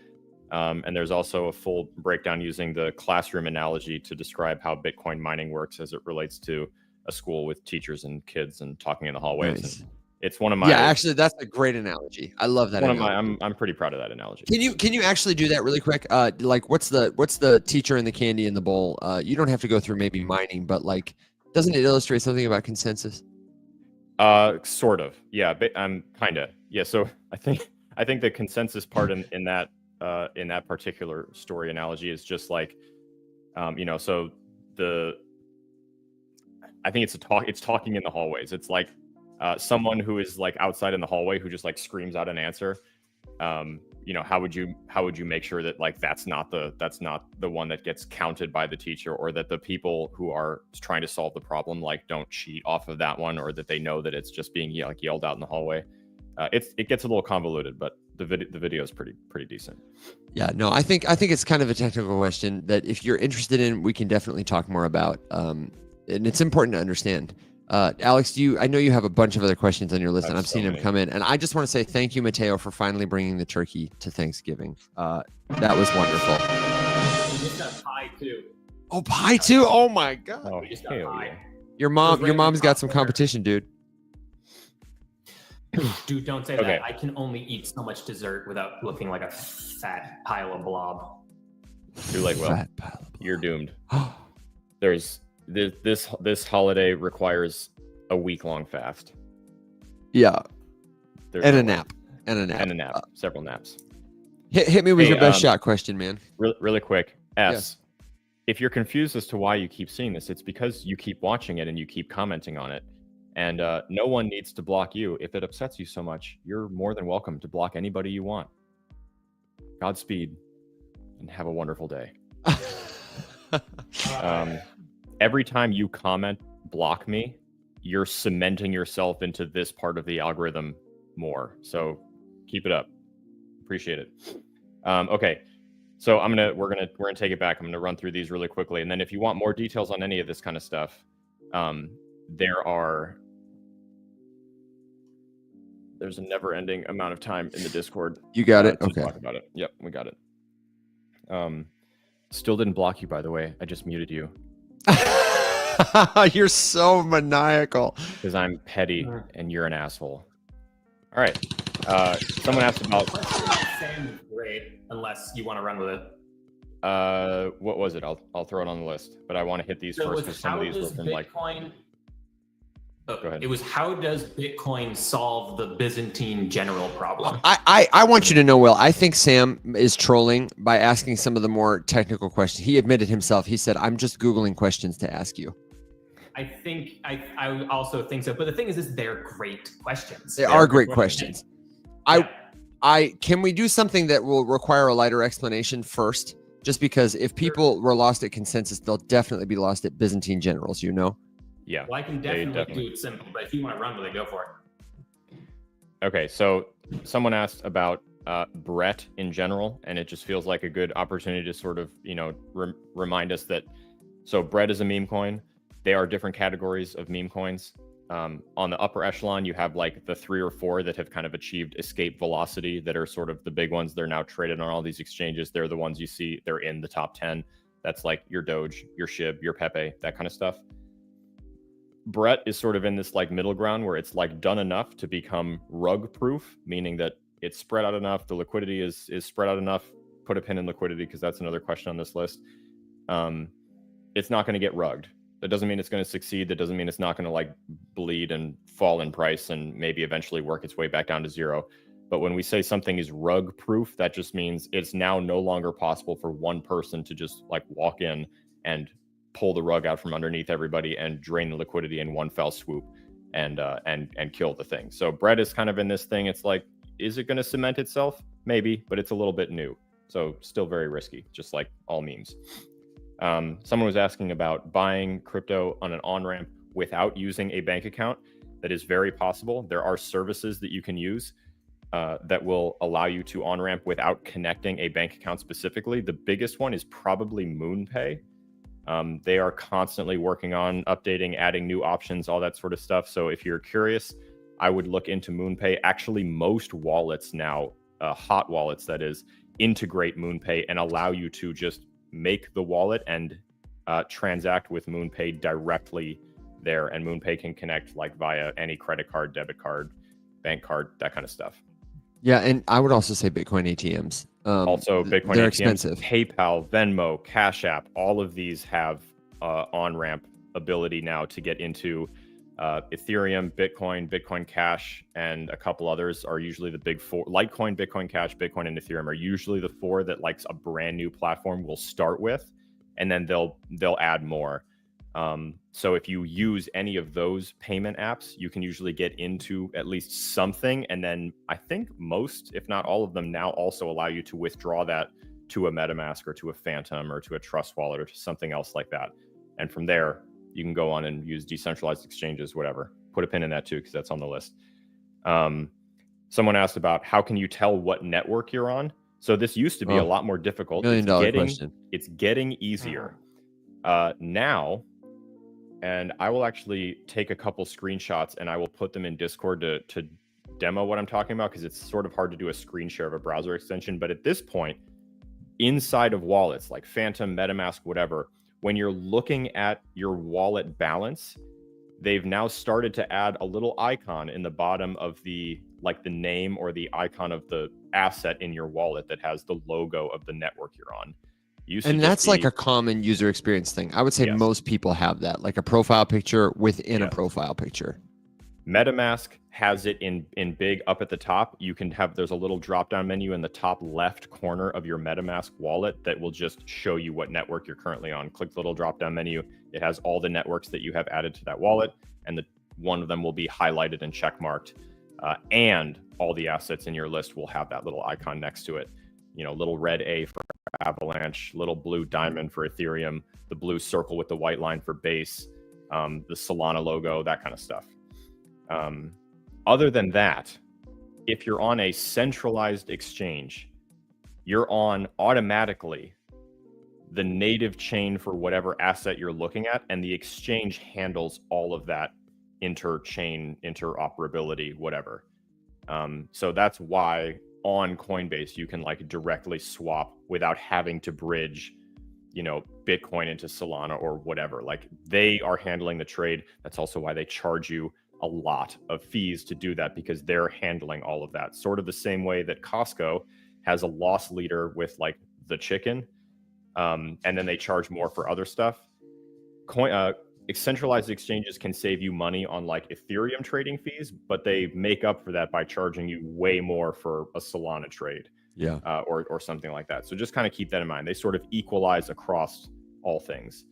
And there's also a full breakdown using the classroom analogy to describe how Bitcoin mining works as it relates to a school with teachers and kids and talking in the hallways. Nice. It's one of my... Yeah, actually, that's a great analogy. I love that. I'm pretty proud of that analogy. Can you actually do that really quick? What's the teacher and the candy in the bowl? You don't have to go through maybe mining, but doesn't it illustrate something about consensus? Sort of. Yeah, but kind of. Yeah. So I think the consensus part in that particular story analogy is just so I think it's talking in the hallways. It's like someone who is outside in the hallway who just screams out an answer. How would you make sure that that's not the one that gets counted by the teacher, or that the people who are trying to solve the problem don't cheat off of that one, or that they know that it's just being yelled out in the hallway. It gets a little convoluted, but the video is pretty decent. Yeah, no, I think it's kind of a technical question that if you're interested in, we can definitely talk more about. and it's important to understand. Alex, I know you have a bunch of other questions on your list, and I'm seeing them come in. And I just want to say thank you, Mateo, for finally bringing the turkey to Thanksgiving. That was wonderful. We just got pie too. Oh, pie too! Oh my god! Oh, We just got hell pie. yeah. Your mom's got some competition, dude. Dude, don't say Okay. that. I can only eat so much dessert without looking like a fat pile of blob. You're like, well, Fat pile of you're doomed. blood. There's this holiday requires a week-long fast. Yeah, There's and no a way. nap, and a nap, And a nap. Several naps. Hit me with Hey, your best shot question, man. Really quick. S. Yes. If you're confused as to why you keep seeing this, it's because you keep watching it and you keep commenting on it. And no one needs to block you. If it upsets you so much, you're more than welcome to block anybody you want. Godspeed and have a wonderful day. Every time you comment, block me, you're cementing yourself into this part of the algorithm more. So keep it up. Appreciate it. Okay. So we're gonna take it back. I'm gonna run through these really quickly, and then if you want more details on any of this kind of stuff, there's a never-ending amount of time in the Discord. You got it. To Okay. talk about it. Yep, we got it. Still didn't block you, by the way. I just muted you You're so maniacal. because I'm petty and you're an asshole. All right. Someone asked about. Sam is great, unless you want to run with it. What was it? I'll throw it on the list, but I want to hit these So it first was because some how of these does were from like. Bitcoin? Go ahead. It was how does Bitcoin solve the Byzantine general problem? I want you to know, Will, I think Sam is trolling by asking some of the more technical questions. He admitted himself. He said, I'm just Googling questions to ask you. I think I also think so. But the thing is they're great questions. They are great questions. Yeah. Can we do something that will require a lighter explanation first? Just because if people were lost at consensus, they'll definitely be lost at Byzantine generals, you know? Yeah. Well, I can definitely do it simple, but if you want to run with it, go for it. Okay, so someone asked about Brett in general, and it just feels like a good opportunity to sort of, remind us that. So Brett is a meme coin. They are different categories of meme coins. On the upper echelon, you have like the 3 or 4 that have kind of achieved escape velocity that are sort of the big ones. They're now traded on all these exchanges. They're the ones you see. They're in the top 10. That's like your Doge, your SHIB, your Pepe, that kind of stuff. Brett is sort of in this like middle ground where it's like done enough to become rug proof, meaning that it's spread out enough. The liquidity is spread out enough. Put a pin in liquidity because that's another question on this list. It's not going to get rugged. That doesn't mean it's going to succeed. That doesn't mean it's not going to like bleed and fall in price and maybe eventually work its way back down to zero. But when we say something is rug proof, that just means it's now no longer possible for one person to just like walk in and pull the rug out from underneath everybody and drain the liquidity in one fell swoop and kill the thing. So Brett is kind of in this thing. It's like, is it going to cement itself? Maybe, but it's a little bit new. So still very risky, just like all memes. Someone was asking about buying crypto on an on-ramp without using a bank account. That is very possible. There are services that you can use that will allow you to on-ramp without connecting a bank account specifically. The biggest one is probably MoonPay. They are constantly working on updating, adding new options, all that sort of stuff. So if you're curious, I would look into MoonPay. Actually, most wallets now, hot wallets that is, integrate MoonPay and allow you to just make the wallet and transact with MoonPay directly there. And MoonPay can connect like via any credit card, debit card, bank card, that kind of stuff. Yeah, and I would also say Bitcoin ATMs. Also, Bitcoin they're ATMs, expensive. PayPal, Venmo, Cash App, all of these have on-ramp ability now to get into Ethereum, Bitcoin, Bitcoin Cash, and a couple others are usually the big 4. Litecoin, Bitcoin Cash, Bitcoin, and Ethereum are usually the 4 that like a brand new platform will start with, and then they'll add more. So if you use any of those payment apps, you can usually get into at least something. And then I think most, if not all of them now also allow you to withdraw that to a MetaMask or to a Phantom or to a Trust Wallet or to something else like that. And from there, you can go on and use decentralized exchanges, whatever. Put a pin in that too, because that's on the list. Someone asked about how can you tell what network you're on? So this used to be a lot more difficult. $1 million question. It's getting easier. Now, and I will actually take a couple screenshots and I will put them in Discord to demo what I'm talking about, because it's sort of hard to do a screen share of a browser extension. But at this point, inside of wallets like Phantom, MetaMask, whatever, when you're looking at your wallet balance, they've now started to add a little icon in the bottom of the name or the icon of the asset in your wallet that has the logo of the network you're on. And that's like a common user experience thing. I would say most people have that, like a profile picture within a profile picture. MetaMask has it in big up at the top. You can have, there's a little drop down menu in the top left corner of your MetaMask wallet that will just show you what network you're currently on. Click the little drop down menu. It has all the networks that you have added to that wallet, and one of them will be highlighted and check marked. And all the assets in your list will have that little icon next to it. You know, little red A for Avalanche, little blue diamond for Ethereum, the blue circle with the white line for Base, the Solana logo, that kind of stuff. Other than that, if you're on a centralized exchange, you're on automatically the native chain for whatever asset you're looking at, and the exchange handles all of that inter-chain interoperability, whatever. So that's why on Coinbase you can like directly swap without having to bridge, you know, Bitcoin into Solana or whatever. Like, they are handling the trade. That's also why they charge you a lot of fees to do that, because they're handling all of that. Sort of the same way that Costco has a loss leader with like the chicken, and then they charge more for other stuff. Centralized exchanges can save you money on like Ethereum trading fees, but they make up for that by charging you way more for a Solana trade, or something like that. So just kind of keep that in mind. They sort of equalize across all things.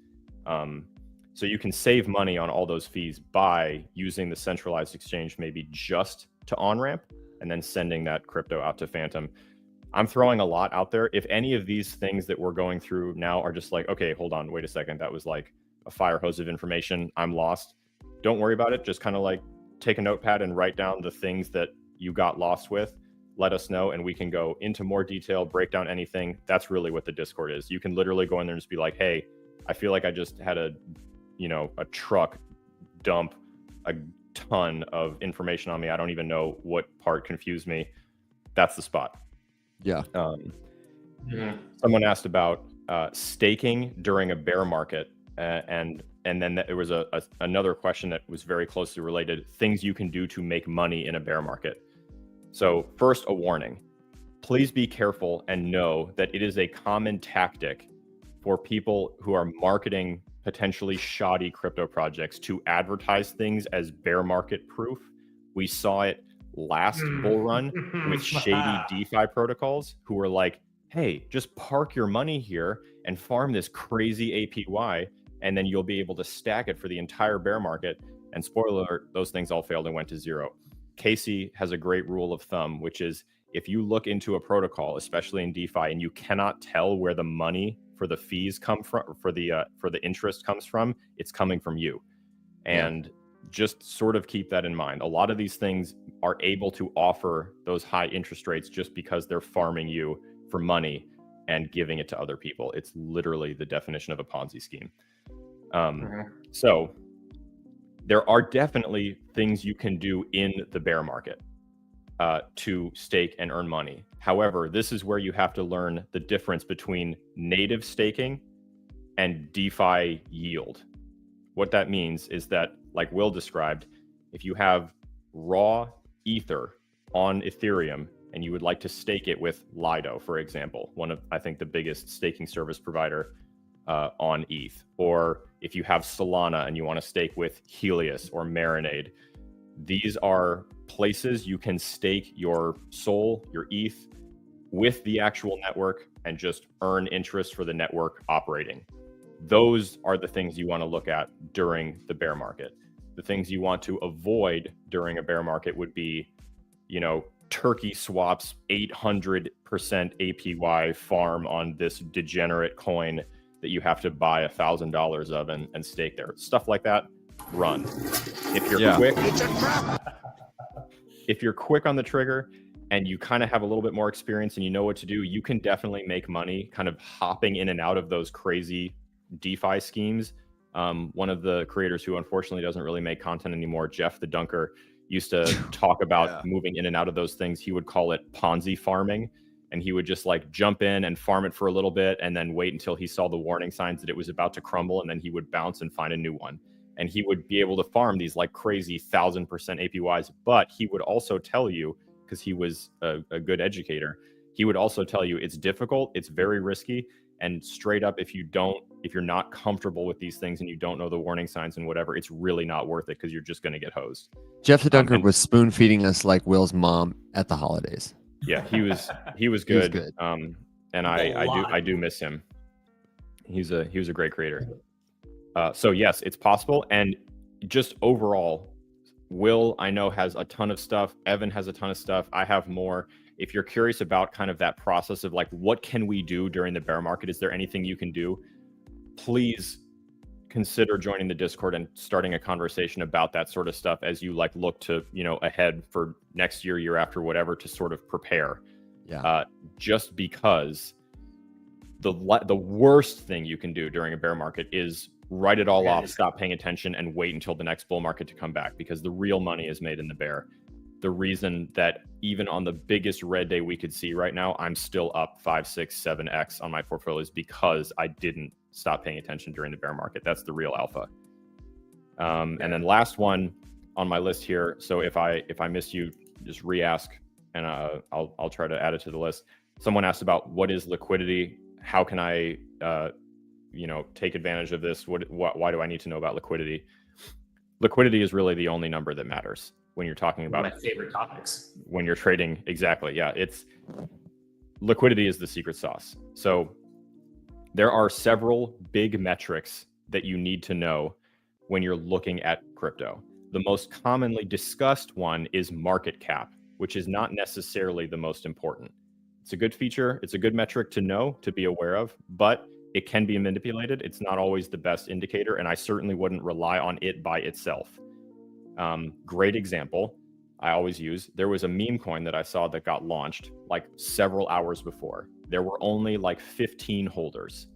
So you can save money on all those fees by using the centralized exchange, maybe just to on-ramp, and then sending that crypto out to Phantom. I'm throwing a lot out there. If any of these things that we're going through now are just like, okay, hold on, wait a second, that was like a fire hose of information, I'm lost, don't worry about it. Just kind of like take a notepad and write down the things that you got lost with. Let us know, and we can go into more detail, break down anything. That's really what the Discord is. You can literally go in there and just be like, hey, I feel like I just had a truck dump a ton of information on me. I don't even know what part confused me. That's the spot. Yeah. Someone asked about staking during a bear market, and then there was another question that was very closely related: things you can do to make money in a bear market. So first, a warning: please be careful and know that it is a common tactic for people who are marketing potentially shoddy crypto projects to advertise things as bear market proof. We saw it last bull run with shady DeFi protocols who were like, hey, just park your money here and farm this crazy APY, and then you'll be able to stack it for the entire bear market. And spoiler alert, those things all failed and went to zero. Casey has a great rule of thumb, which is if you look into a protocol, especially in DeFi, and you cannot tell where the money for the fees come from, for the interest comes from, it's coming from you. And just sort of keep that in mind. A lot of these things are able to offer those high interest rates just because they're farming you for money and giving it to other people. It's literally the definition of a Ponzi scheme. So there are definitely things you can do in the bear market to stake and earn money. However, this is where you have to learn the difference between native staking and DeFi yield. What that means is that, like Will described, if you have raw Ether on Ethereum and you would like to stake it with Lido, for example, one of, I think, the biggest staking service provider on ETH, or if you have Solana and you want to stake with Helios or Marinade, these are places you can stake your SOL, your ETH, with the actual network and just earn interest for the network operating. Those are the things you want to look at during the bear market. The things you want to avoid during a bear market would be, Turkey swaps 800% APY farm on this degenerate coin that you have to buy $1,000 of and stake there. Stuff like that, run. If you're quick, if you're quick on the trigger and you kind of have a little bit more experience and you know what to do, you can definitely make money kind of hopping in and out of those crazy DeFi schemes One of the creators who unfortunately doesn't really make content anymore, Jeff the Dunker, used to talk about moving in and out of those things. He would call it Ponzi farming, and he would just like jump in and farm it for a little bit and then wait until he saw the warning signs that it was about to crumble, and then he would bounce and find a new one. And he would be able to farm these like crazy 1,000% APYs, but he would also tell you, because he was a good educator, he would also tell you it's difficult, it's very risky, and straight up, if you're not comfortable with these things and you don't know the warning signs and whatever, it's really not worth it because you're just going to get hosed. Jeff the Dunker was spoon feeding us like Will's mom at the holidays. Yeah, he was good. He was good. And I do miss him. He was a great creator. So yes, it's possible. And just overall, Will, I know, has a ton of stuff. Evan has a ton of stuff. I have more. If you're curious about kind of that process of like, what can we do during the bear market? Is there anything you can do? Please consider joining the Discord and starting a conversation about that sort of stuff as you like look to, ahead for next year, year after, whatever, to sort of prepare. Yeah. Just because the worst thing you can do during a bear market is write it all off, stop paying attention, and wait until the next bull market to come back, because the real money is made in the bear. The reason that even on the biggest red day we could see right now, I'm still up 5, 6, 7x on my portfolio is because I didn't stop paying attention during the bear market. That's the real alpha. And then last one on my list here. So if I missed you, just re-ask, and I'll try to add it to the list. Someone asked about what is liquidity? How can I take advantage of this? Why do I need to know about liquidity? Liquidity is really the only number that matters when you're talking about my favorite topics. When you're trading. Exactly. Yeah. Liquidity is the secret sauce. So there are several big metrics that you need to know when you're looking at crypto. The most commonly discussed one is market cap, which is not necessarily the most important. It's a good feature. It's a good metric to know, to be aware of, but it can be manipulated. It's not always the best indicator, and I certainly wouldn't rely on it by itself. Great example I always use. There was a meme coin that I saw that got launched like several hours before. There were only like 15 holders.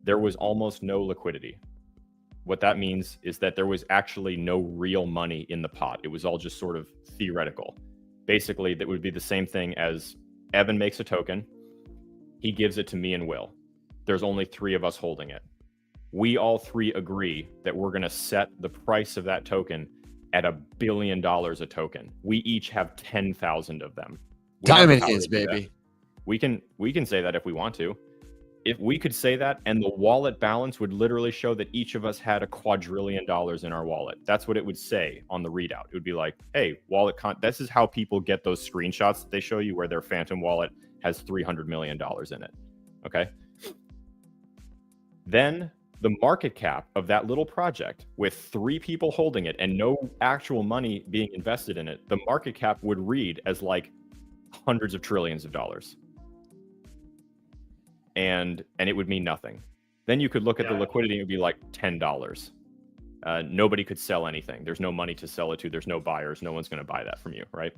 There was almost no liquidity. What that means is that there was actually no real money in the pot. It was all just sort of theoretical. Basically, that would be the same thing as Evan makes a token. He gives it to me and Will. There's only 3 of us holding it. We all 3 agree that we're going to set the price of that token at $1 billion a token. We each have 10,000 of them. Diamond hands, baby. We can say that if we want to. If we could say that, and the wallet balance would literally show that each of us had $2 quadrillion in our wallet. That's what it would say on the readout. It would be like, hey, this is how people get those screenshots that they show you where their phantom wallet has $300 million in it. Okay. Then the market cap of that little project with 3 people holding it and no actual money being invested in it, the market cap would read as like hundreds of trillions of dollars. And it would mean nothing. Then you could look at the liquidity and it would be like $10. Nobody could sell anything. There's no money to sell it to. There's no buyers. No one's going to buy that from you, right?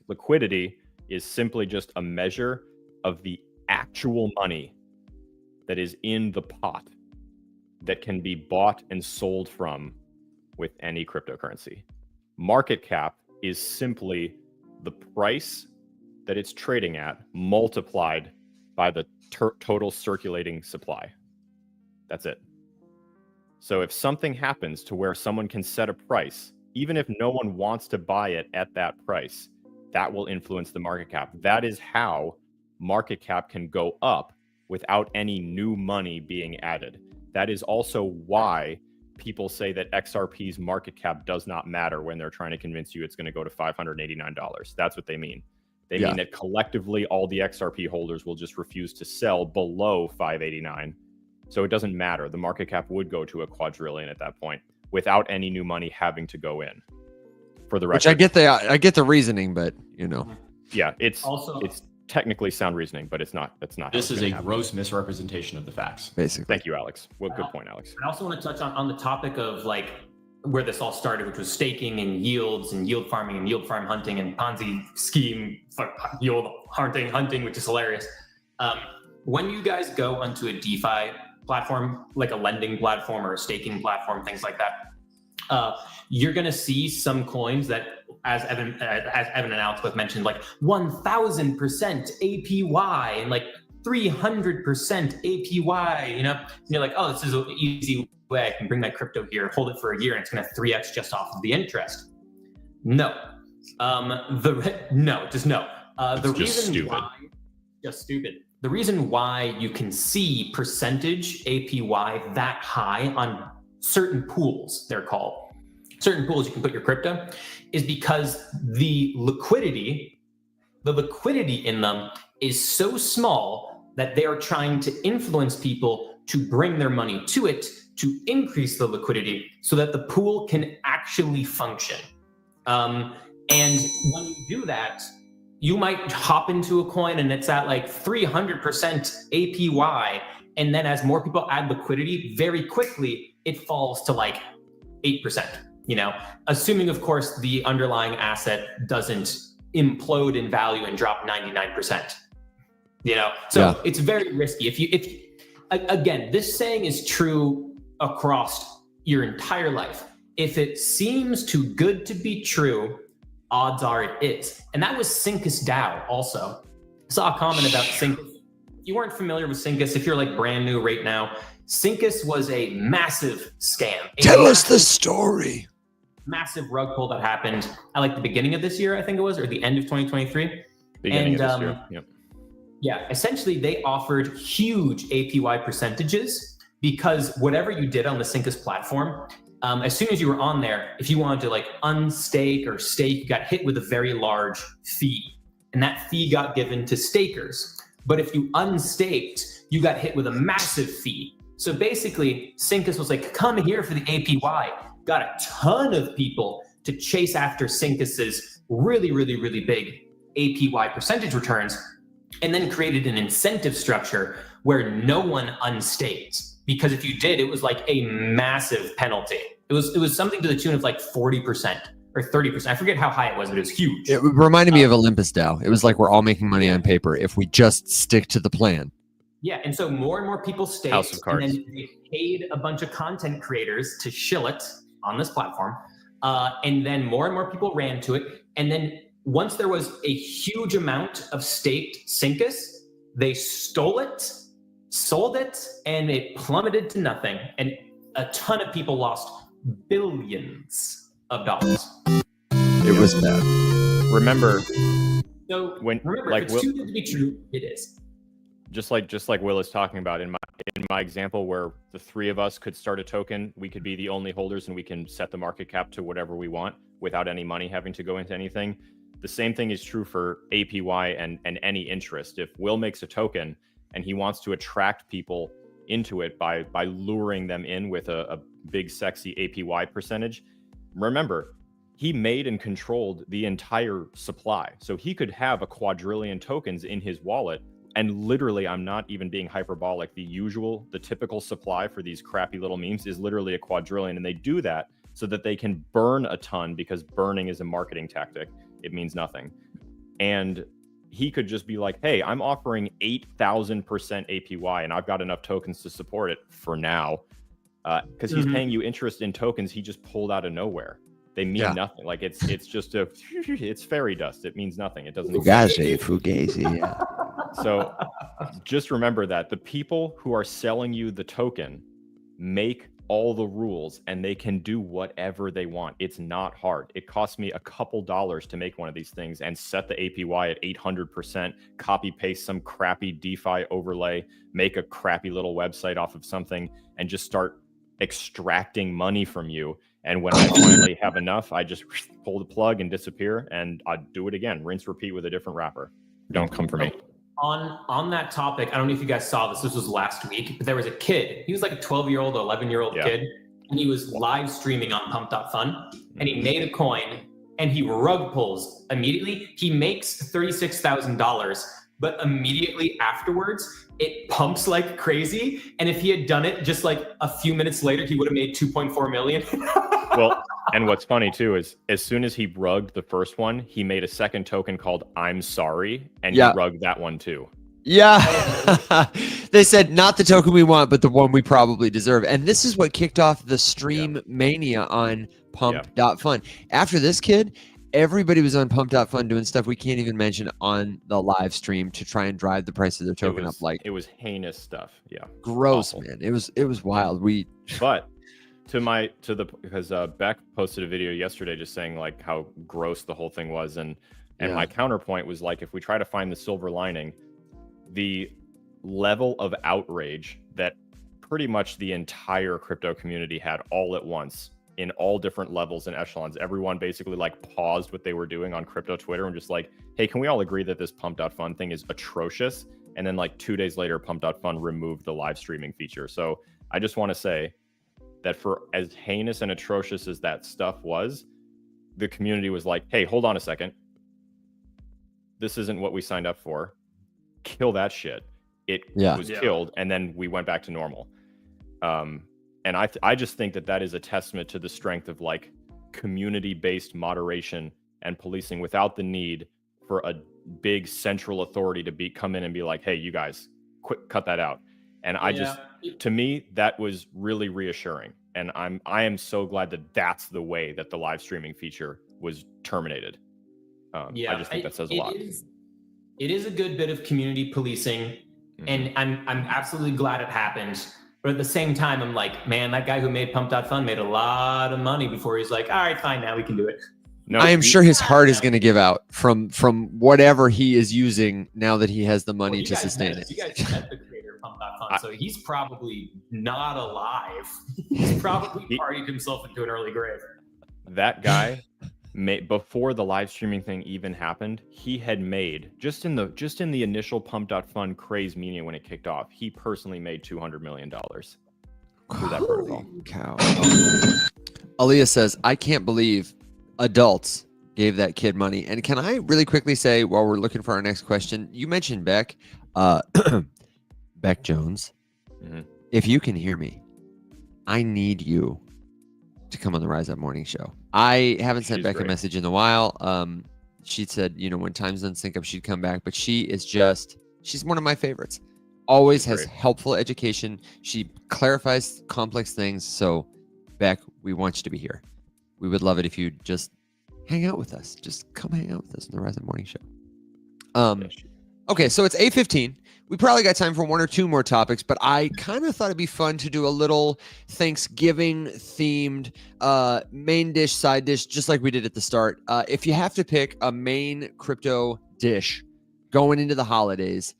Liquidity is simply just a measure of the actual money that is in the pot that can be bought and sold from with any cryptocurrency. Market cap is simply the price that it's trading at multiplied by the total circulating supply. That's it. So if something happens to where someone can set a price, even if no one wants to buy it at that price, that will influence the market cap. That is how market cap can go up without any new money being added. That is also why people say that XRP's market cap does not matter when they're trying to convince you it's going to go to $589. That's what they mean. They mean that collectively all the XRP holders will just refuse to sell below 589. So it doesn't matter. The market cap would go to $2 quadrillion at that point without any new money having to go in. For the record, which I get the reasoning, but yeah, it's technically sound reasoning, but it's not. That's not. This is a gross misrepresentation of the facts. Basically. Thank you, Alex. Well, good point, Alex. I also want to touch on the topic of like where this all started, which was staking and yields and yield farming and yield farm hunting and Ponzi scheme yield hunting, which is hilarious. When you guys go onto a DeFi platform, like a lending platform or a staking platform, things like that, you're going to see some coins that, as Evan and Elspeth mentioned, like 1,000% APY and like 300% APY. You know, and you're like, oh, this is an easy way. I can bring my crypto here, hold it for a year, and it's going to 3x just off of the interest. No, just no. The reason stupid. why, just stupid. The reason why you can see percentage APY that high on certain pools, they're called, certain pools you can put your crypto, is because the liquidity in them is so small that they are trying to influence people to bring their money to it to increase the liquidity so that the pool can actually function. And when you do that, you might hop into a coin and it's at like 300% APY. And then as more people add liquidity, very quickly, it falls to like 8%, you know, assuming of course the underlying asset doesn't implode in value and drop 99%, you know? So It's very risky. If again, this saying is true across your entire life. If it seems too good to be true, odds are it is. And that was Syncus DAO also. I saw a comment about Syncus. If you weren't familiar with Syncus, if you're like brand new right now, Syncus was a massive scam. Tell us the story. Massive rug pull that happened at like the beginning of this year, I think it was, or the end of 2023. Beginning of this year, yep. Yeah, essentially they offered huge APY percentages because whatever you did on the Syncus platform, as soon as you were on there, if you wanted to like unstake or stake, you got hit with a very large fee. And that fee got given to stakers. But if you unstaked, you got hit with a massive fee. So basically, Syncus was like, come here for the APY. Got a ton of people to chase after Syncus's really, really, really big APY percentage returns, and then created an incentive structure where no one unstaked. Because if you did, it was like a massive penalty. It was something to the tune of like 40% or 30%. I forget how high it was, but it was huge. It reminded me of Olympus DAO. It was like we're all making money on paper if we just stick to the plan. Yeah, and so more and more people staked, House of Cards. and then they paid a bunch of content creators to shill it on this platform. And then more and more people ran to it. And then once there was a huge amount of staked Syncus, they stole it, sold it, and it plummeted to nothing. And a ton of people lost billions of dollars. It was bad. Remember, So remember, like if it's too good to be true, it is. just like Will is talking about in my example where the three of us could start a token, we could be the only holders and we can set the market cap to whatever we want without any money having to go into anything. The same thing is true for APY and any interest. If Will makes a token and he wants to attract people into it by luring them in with a big sexy APY percentage, remember, he made and controlled the entire supply. So he could have a quadrillion tokens in his wallet. And literally, I'm not even being hyperbolic. The typical supply for these crappy little memes is literally a quadrillion. And they do that so that they can burn a ton, because burning is a marketing tactic. It means nothing. And he could just be like, hey, I'm offering 8,000% APY and I've got enough tokens to support it for now. Because he's paying you interest in tokens he just pulled out of nowhere. They mean nothing. Like it's just it's fairy dust. It means nothing. It doesn't Fugazi, yeah. So just remember that the people who are selling you the token make all the rules and they can do whatever they want. It's not hard. It cost me a couple dollars to make one of these things and set the APY at 800%, copy paste some crappy DeFi overlay, make a crappy little website off of something, and just start extracting money from you. And when I finally have enough, I just pull the plug and disappear, and I do it again, rinse, repeat with a different wrapper. Don't come for me. On that topic, I don't know if you guys saw this. This was last week, but there was a kid. He was like a 12-year-old, 11-year-old kid, and he was live streaming on Pump.fun, and he made a coin, and he rug pulls immediately. He makes $36,000, but immediately afterwards, it pumps like crazy. And if he had done it just like a few minutes later, he would have made 2.4 million. Well, and what's funny too is as soon as he rugged the first one, he made a second token called I'm Sorry, and he rugged that one too. Yeah. They said not the token we want, but the one we probably deserve. And this is what kicked off the stream mania on Pump.fun. After this kid, everybody was on Pump.fun doing stuff we can't even mention on the live stream to try and drive the price of their token up. Like, it was heinous stuff. Yeah. Gross, Awful. man. It was wild. But because Beck posted a video yesterday just saying like how gross the whole thing was, and my counterpoint was like, if we try to find the silver lining, the level of outrage that pretty much the entire crypto community had all at once in all different levels and echelons, everyone basically like paused what they were doing on crypto Twitter and just like, hey, can we all agree that this Pump.fun thing is atrocious? And then like 2 days later, Pump.fun removed the live streaming feature. So I just want to say that for as heinous and atrocious as that stuff was, the community was like, hey, hold on a second. This isn't what we signed up for. Kill that shit. It was killed, and then we went back to normal. And I just think that is a testament to the strength of like community-based moderation and policing without the need for a big central authority to come in and be like, hey, you guys, cut that out. And to me, that was really reassuring. And I am so glad that that's the way that the live streaming feature was terminated. I just think that says a lot. It is a good bit of community policing, and I'm absolutely glad it happened. But at the same time, I'm like, man, that guy who made Pump.fun made a lot of money before he's like, all right, fine, now we can do it. No, I am sure his heart is going to give out from whatever he is using now that he has the money to sustain it. You guys met the creator of Pump.fun, so he's probably not alive. He's probably partied himself into an early grave. That guy, before the live streaming thing even happened, he had made just in the initial Pump.fun craze media when it kicked off, he personally made $200 million through that protocol. Cow. Aaliyah says, I can't believe adults gave that kid money. And can I really quickly say, while we're looking for our next question, you mentioned Beck, Beck Jones. If you can hear me, I need you to come on the Rise Up Morning Show. I haven't sent Beck a message in a while. She said, when times don't sync up, she'd come back, but she's one of my favorites. Always has helpful education. She clarifies complex things. So Beck, we want you to be here. We would love it if you just hang out with us. Just come hang out with us on the Rise Up Morning Show. Okay, so it's 8:15. We probably got time for one or two more topics, but I kind of thought it'd be fun to do a little Thanksgiving themed main dish, side dish, just like we did at the start. If you have to pick a main crypto dish going into the holidays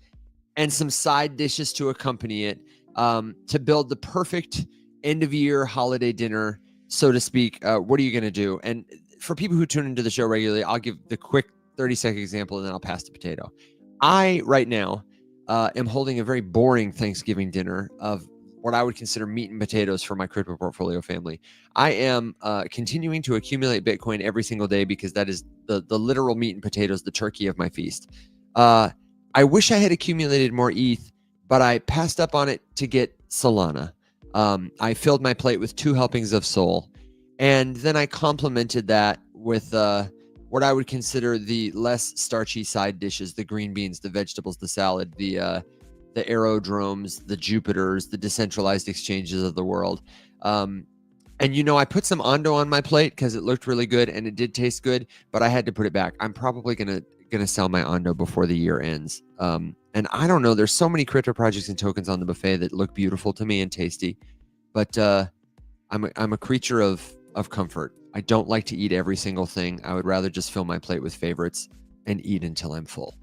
and some side dishes to accompany it, to build the perfect end of year holiday dinner, so to speak, what are you going to do? And for people who tune into the show regularly, I'll give the quick 30-second example and then I'll pass the potato. I, right now, am holding a very boring Thanksgiving dinner of what I would consider meat and potatoes for my crypto portfolio family. I am continuing to accumulate Bitcoin every single day because that is the literal meat and potatoes, the turkey of my feast. I wish I had accumulated more ETH, but I passed up on it to get Solana. I filled my plate with 2 helpings of Sol, and then I complemented that with what I would consider the less starchy side dishes: the green beans, the vegetables, the salad, the aerodromes, the Jupiters, the decentralized exchanges of the world. And I put some Ondo on my plate because it looked really good and it did taste good, but I had to put it back. I'm probably gonna sell my Ondo before the year ends. And I don't know, there's so many crypto projects and tokens on the buffet that look beautiful to me and tasty, but I'm a creature of comfort. I don't like to eat every single thing. I would rather just fill my plate with favorites and eat until I'm full.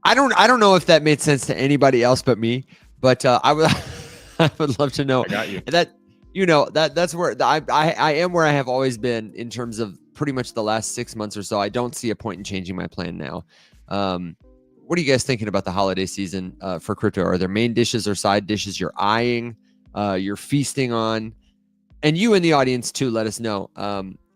I don't know if that made sense to anybody else but me, but I would love to know. I got you. That's where I am, where I have always been in terms of pretty much the last 6 months or so. I don't see a point in changing my plan now. What are you guys thinking about the holiday season for crypto? Are there main dishes or side dishes you're eyeing, you're feasting on? And you in the audience too, let us know.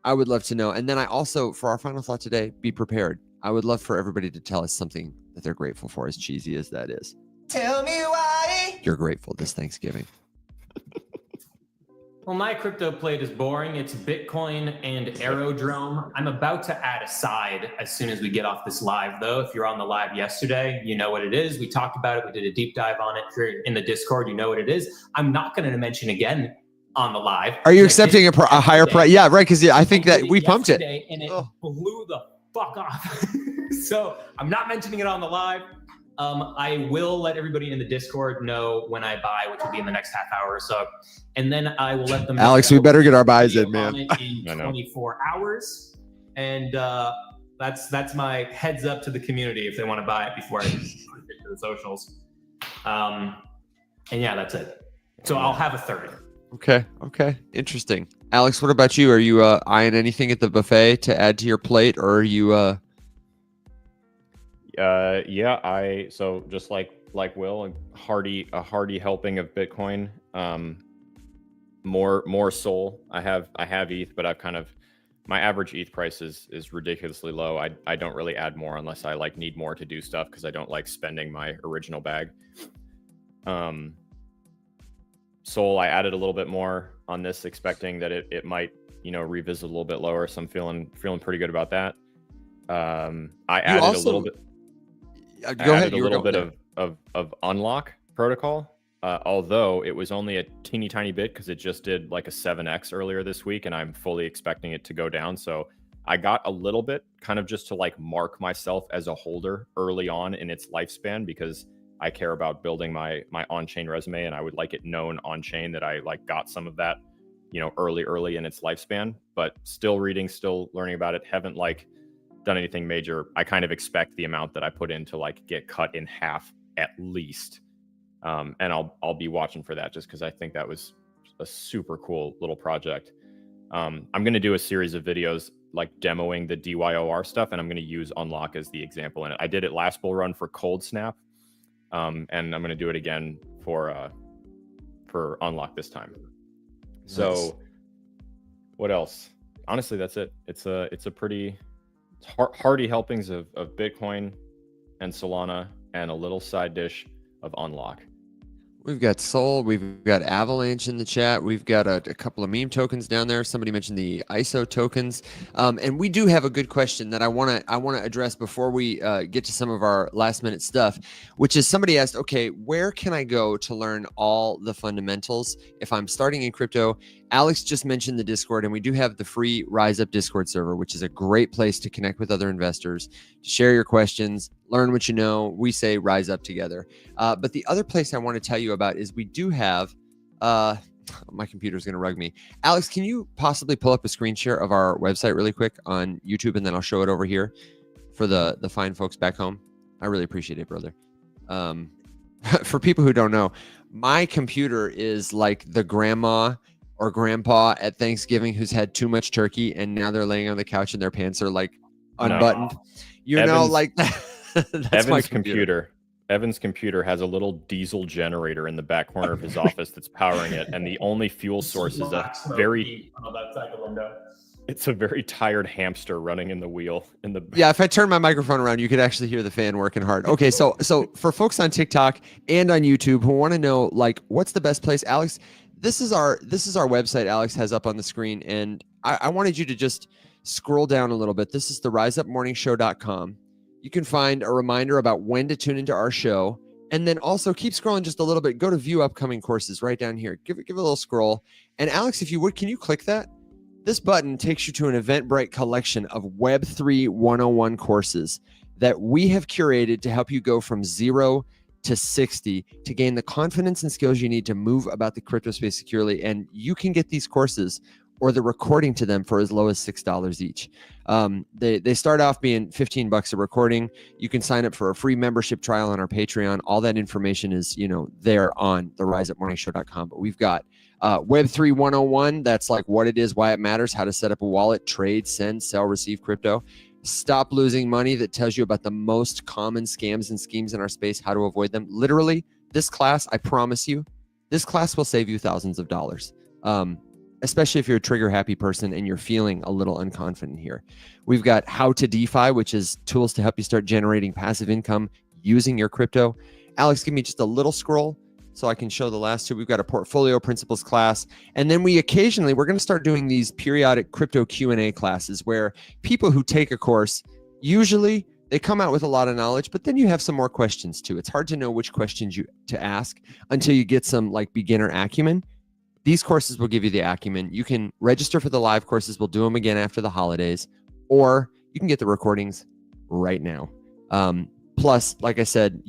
I would love to know. And then I also, for our final thought today, be prepared. I would love for everybody to tell us something that they're grateful for, as cheesy as that is. Tell me why you're grateful this Thanksgiving. Well, my crypto plate is boring. It's Bitcoin and Aerodrome. I'm about to add a side as soon as we get off this live, though. If you're on the live yesterday, you know what it is. We talked about it. We did a deep dive on it. If you're in the Discord, you know what it is. I'm not going to mention again on the live. Are you accepting a higher price? Yeah, right. Because I think that we pumped it. And it blew the fuck off. So I'm not mentioning it on the live. I will let everybody in the Discord know when I buy, which will be in the next half hour or so. And then I will let them know. Alex, we better get our buys in, man. In 24 hours. And that's my heads up to the community if they want to buy it before I get to the socials. And yeah, that's it. So I'll have a third. Okay. Interesting. Alex, what about you? Are you eyeing anything at the buffet to add to your plate, or are you so just like Will, a hearty helping of Bitcoin. More Sol. I have ETH, but I've kind of, my average ETH price is ridiculously low. I don't really add more unless I need more to do stuff, because I don't like spending my original bag. Sol, I added a little bit more on this, expecting that it might, revisit a little bit lower. So I'm feeling pretty good about that. I added a little bit. Go ahead. A little bit of unlock protocol, although it was only a teeny tiny bit because it just did like a 7x earlier this week, and I'm fully expecting it to go down. So I got a little bit kind of just to mark myself as a holder early on in its lifespan, because I care about building my on-chain resume, and I would like it known on-chain that I got some of that, early in its lifespan. But still reading, still learning about it. Haven't done anything major. I kind of expect the amount that I put in to get cut in half at least. And I'll be watching for that, just because I think that was a super cool little project. I'm going to do a series of videos demoing the DYOR stuff, and I'm going to use Unlock as the example in it. I did it last bull run for Cold Snap, and I'm going to do it again for Unlock this time. Nice. So what else? Honestly, that's it. It's a pretty hearty helpings of Bitcoin and Solana, and a little side dish of Unlock. We've got Sol, we've got Avalanche in the chat, we've got a couple of meme tokens down there. Somebody mentioned the ISO tokens, and we do have a good question that I want to address before we get to some of our last minute stuff, which is somebody asked, okay, where can I go to learn all the fundamentals if I'm starting in crypto? Alex just mentioned the Discord, and we do have the free Rise Up Discord server, which is a great place to connect with other investors, to share your questions, learn what you know. We say rise up together. But the other place I want to tell you about is we do have, my computer's going to rug me. Alex, can you possibly pull up a screen share of our website really quick on YouTube, and then I'll show it over here for the fine folks back home? I really appreciate it, brother. For people who don't know, my computer is like the grandma or grandpa at Thanksgiving who's had too much turkey, and now they're laying on the couch and their pants are unbuttoned. That's my computer. Evan's computer has a little diesel generator in the back corner of his office that's powering it, and the only fuel source is it's a very tired hamster running in the wheel in the. Yeah, if I turn my microphone around, you could actually hear the fan working hard. Okay, so for folks on TikTok and on YouTube who want to know what's the best place, Alex, this is our website. Alex has up on the screen, and I wanted you to just scroll down a little bit. This is the riseupmorningshow.com. You can find a reminder about when to tune into our show, and then also keep scrolling just a little bit. Go to view upcoming courses right down here. Give it a little scroll. And Alex, if you would, can you click that? This button takes you to an Eventbrite collection of Web3 101 courses that we have curated to help you go from 0 to 60 to gain the confidence and skills you need to move about the crypto space securely. And you can get these courses or the recording to them for as low as $6 each. They start off being $15 a recording. You can sign up for a free membership trial on our Patreon. All that information is, there on the riseupmorningshow.com. But we've got Web3 101. That's what it is, why it matters, how to set up a wallet, trade, send, sell, receive crypto. Stop Losing Money, that tells you about the most common scams and schemes in our space, how to avoid them. Literally, this class, I promise you, this class will save you thousands of dollars. Especially if you're a trigger happy person and you're feeling a little unconfident here. We've got How to DeFi, which is tools to help you start generating passive income using your crypto. Alex, give me just a little scroll so I can show the last two. We've got a portfolio principles class, and then we're going to start doing these periodic crypto Q&A classes where people who take a course, usually they come out with a lot of knowledge, but then you have some more questions too. It's hard to know which questions to ask until you get some like beginner acumen. These courses will give you the acumen. You can register for the live courses. We'll do them again after the holidays, or you can get the recordings right now. Plus, like I said,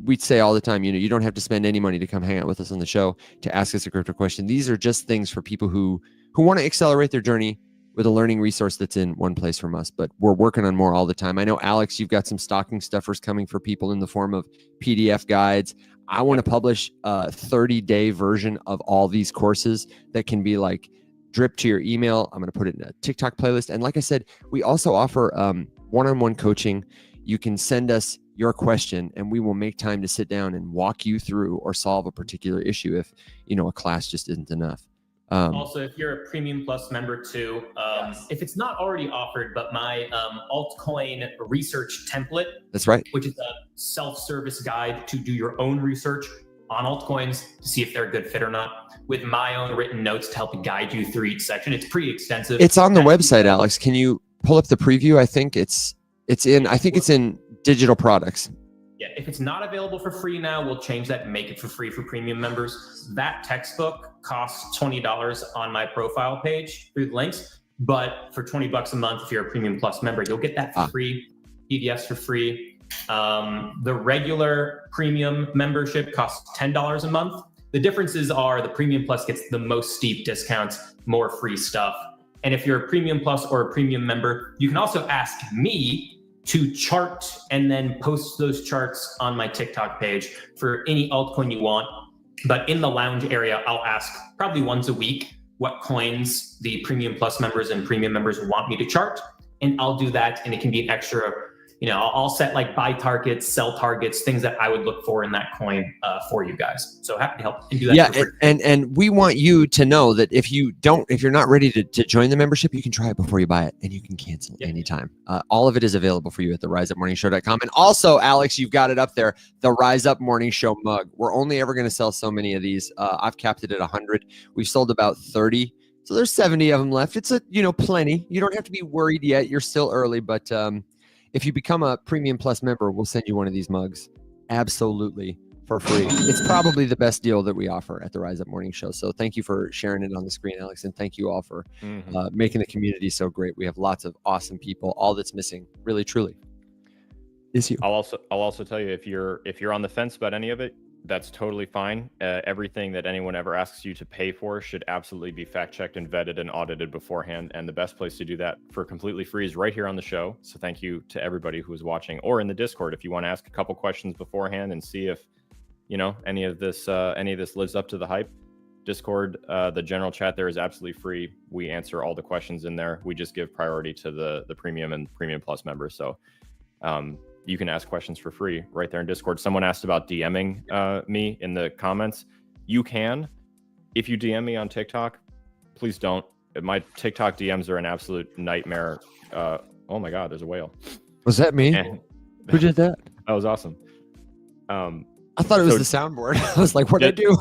we'd say all the time, you don't have to spend any money to come hang out with us on the show to ask us a crypto question. These are just things for people who want to accelerate their journey with a learning resource that's in one place from us, but we're working on more all the time. I know, Alex, you've got some stocking stuffers coming for people in the form of PDF guides. I want to publish a 30-day version of all these courses that can be like drip to your email. I'm going to put it in a TikTok playlist. And like I said, we also offer one-on-one coaching. You can send us your question and we will make time to sit down and walk you through or solve a particular issue if, a class just isn't enough. Also, if you're a Premium Plus member too, if it's not already offered, but my altcoin research template, that's right, which is a self-service guide to do your own research on altcoins to see if they're a good fit or not, with my own written notes to help guide you through each section. It's pretty extensive. It's on the website, Alex. Can you pull up the preview? I think it's in digital products. Yeah, if it's not available for free now, we'll change that and make it for free for premium members. That textbook costs $20 on my profile page through the links, but for $20 a month, if you're a Premium Plus member, you'll get that for free, PDFs for free. The regular premium membership costs $10 a month. The differences are the Premium Plus gets the most steep discounts, more free stuff. And if you're a Premium Plus or a premium member, you can also ask me to chart and then post those charts on my TikTok page for any altcoin you want. But in the lounge area, I'll ask probably once a week what coins the Premium Plus members and premium members want me to chart. And I'll do that. And it can be an extra, I'll set like buy targets, sell targets, things that I would look for in that coin for you guys. So happy to help and do that. Yeah, and we want you to know that if you're not ready to join the membership, you can try it before you buy it, and you can cancel anytime. All of it is available for you at the riseupmorningshow.com. And also, Alex, you've got it up there, the Rise Up Morning Show mug. We're only ever going to sell so many of these. I've capped it at 100. We've sold about 30. So there's 70 of them left. It's plenty. You don't have to be worried yet. You're still early, but if you become a Premium Plus member, we'll send you one of these mugs absolutely for free. It's probably the best deal that we offer at the Rise Up Morning Show. So thank you for sharing it on the screen, Alex, and thank you all for making the community so great. We have lots of awesome people. All that's missing, really, truly, is you. I'll also tell you, if you're on the fence about any of it, that's totally fine. Everything that anyone ever asks you to pay for should absolutely be fact-checked and vetted and audited beforehand. And the best place to do that for completely free is right here on the show. So thank you to everybody who is watching, or in the Discord if you want to ask a couple questions beforehand and see if any of this lives up to the hype. Discord, the general chat there is absolutely free. We answer all the questions in there. We just give priority to the premium and Premium Plus members. So you can ask questions for free right there in Discord. Someone asked about DMing me in the comments. You can. If you DM me on TikTok, please don't. My TikTok DMs are an absolute nightmare. Oh my God, there's a whale. Was that me? Who did that? That was awesome. I thought it was the soundboard. I was like, what did I do?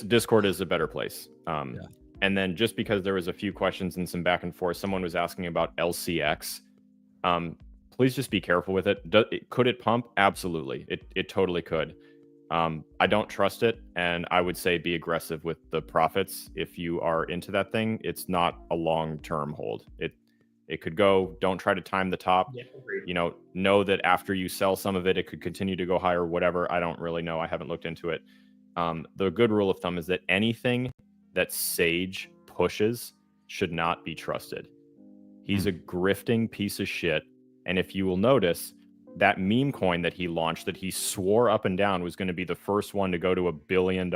Discord is a better place. And then just because there was a few questions and some back and forth, someone was asking about LCX. Please just be careful with it. Could it pump? Absolutely. It totally could. I don't trust it. And I would say be aggressive with the profits. If you are into that thing, it's not a long-term hold. It could go, don't try to time the top. Yeah, know that after you sell some of it, it could continue to go higher, whatever. I don't really know. I haven't looked into it. The good rule of thumb is that anything that Sage pushes should not be trusted. He's a grifting piece of shit. And if you will notice, that meme coin that he launched that he swore up and down was going to be the first one to go to $1 billion.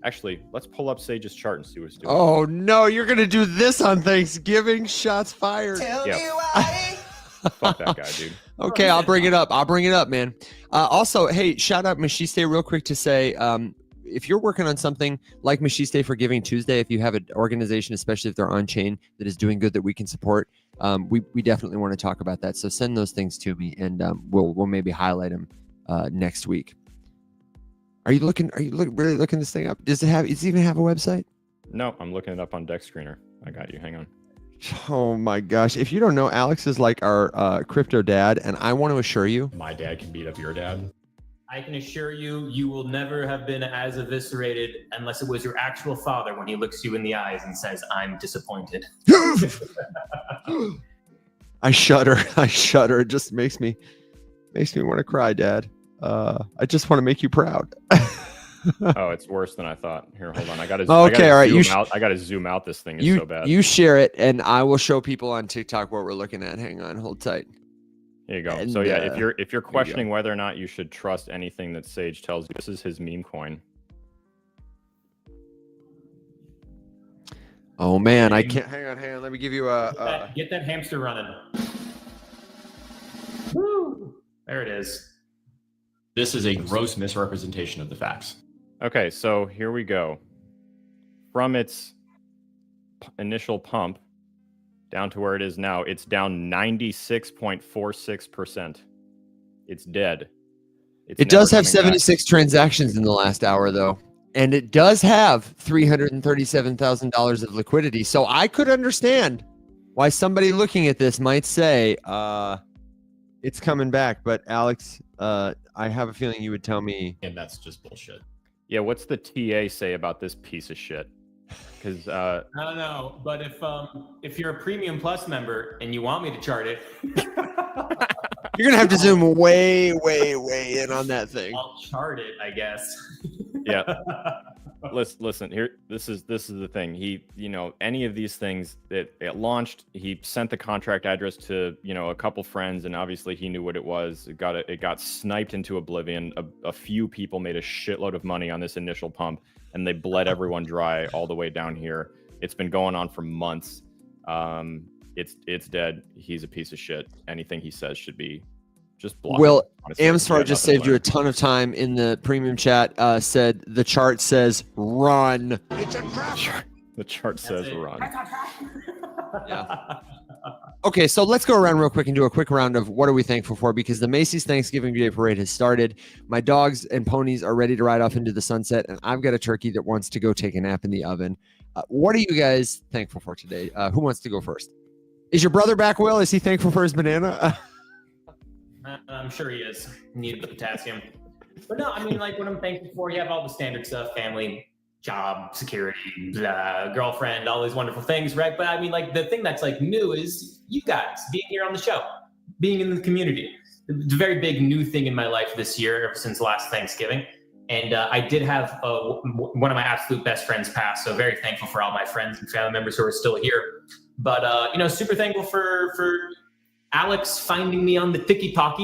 Actually, let's pull up Sage's chart and see what's doing. Oh, no, you're going to do this on Thanksgiving? Shots fired. Fuck that guy, dude. Okay, I'll bring it up, man. Also, hey, shout out Machiste real quick to say, if you're working on something like Machiste for Giving Tuesday, if you have an organization, especially if they're on chain, that is doing good that we can support, we definitely want to talk about that. So send those things to me, and we'll maybe highlight them next week. Are you really looking this thing up? Does it even have a website? No, I'm looking it up on Deck Screener. I got you. Hang on. Oh my gosh. If you don't know, Alex is like our crypto dad. And I want to assure you, My dad can beat up your dad. I can assure you, you will never have been as eviscerated unless it was your actual father when he looks you in the eyes and says, "I'm disappointed." I shudder. I shudder. It just makes me want to cry, Dad. I just want to make you proud. Oh, it's worse than I thought. Here, hold on. I gotta. Okay, all right. I gotta zoom out. This thing is You so bad. you share it, and I will show people on TikTok what we're looking at. Hang on, hold tight. Here you go. And, So yeah, if you're you go. questioning whether or not you should trust anything that Sage tells you, this is his meme coin. Oh man, I can't. Hang on. Let me give you a. Get that hamster running. Woo! There it is. This is a gross misrepresentation of the facts. Okay, so here we go. From its initial pump down to where it is now, it's down 96.46%. It's dead. It does have 76 transactions in the last hour, though, and it does have $337,000 of liquidity. So I could understand why somebody looking at this might say it's coming back. But Alex, I have a feeling you would tell me. And that's just bullshit. Yeah, what's the TA say about this piece of shit? Because I don't know, but if you're a Premium Plus member and you want me to chart it, You're gonna have to zoom way in on that thing. I'll chart it, I guess. yeah, listen here. This is the thing. He, any of these things that it launched, he sent the contract address to a couple friends, and obviously he knew what it was. It got sniped into oblivion. A few people made a shitload of money on this initial pump, and they bled everyone dry all the way down here. It's been going on for months. It's dead. He's a piece of shit. Anything he says should be just blocked. Will, honestly. Amstar just saved you a ton of time in the premium chat. Said the chart says run. The chart says run. Yeah. Okay, so let's go around real quick and do a quick round of what are we thankful for, because the Macy's Thanksgiving Day Parade has started. My dogs and ponies are ready to ride off into the sunset, and I've got a turkey that wants to go take a nap in the oven. What are you guys thankful for today? Who wants to go first? Is your brother back, Will? Is he thankful for his banana? I'm sure he is. Needed the potassium. But no, I mean, like, what I'm thankful for, you have all the standard stuff: family, job, security, girlfriend, all these wonderful things, right? But I mean, like, the thing that's like new is you guys being here on the show, being in the community. It's a very big new thing in my life this year, ever since last Thanksgiving. And I did have one of my absolute best friends pass, so very thankful for all my friends and family members who are still here. But super thankful for Alex finding me on the TikTok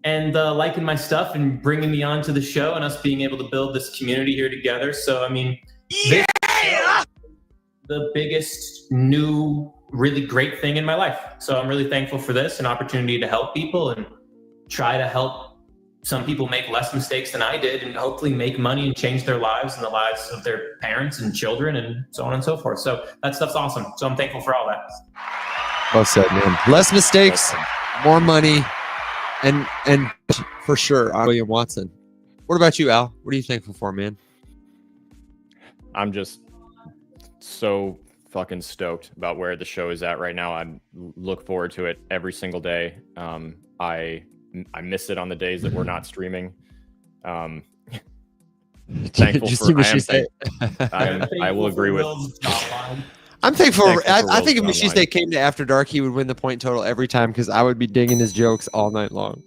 and liking my stuff and bringing me on to the show, and us being able to build this community here together. So I mean, this is the biggest new, really great thing in my life. So I'm really thankful for this, an opportunity to help people and try to help some people make less mistakes than I did, and hopefully make money and change their lives and the lives of their parents and children and so on and so forth. So that stuff's awesome. So I'm thankful for all that. Well said, man. Less mistakes, more money, and for sure, William Watson. What about you, Al? What are you thankful for, man? I'm just so fucking stoked about where the show is at right now. I look forward to it every single day. I miss it on the days that we're not streaming. Thankful for. I will agree with. I'm thankful. I think if Machiste Day came to After Dark, he would win the point total every time, because I would be digging his jokes all night long.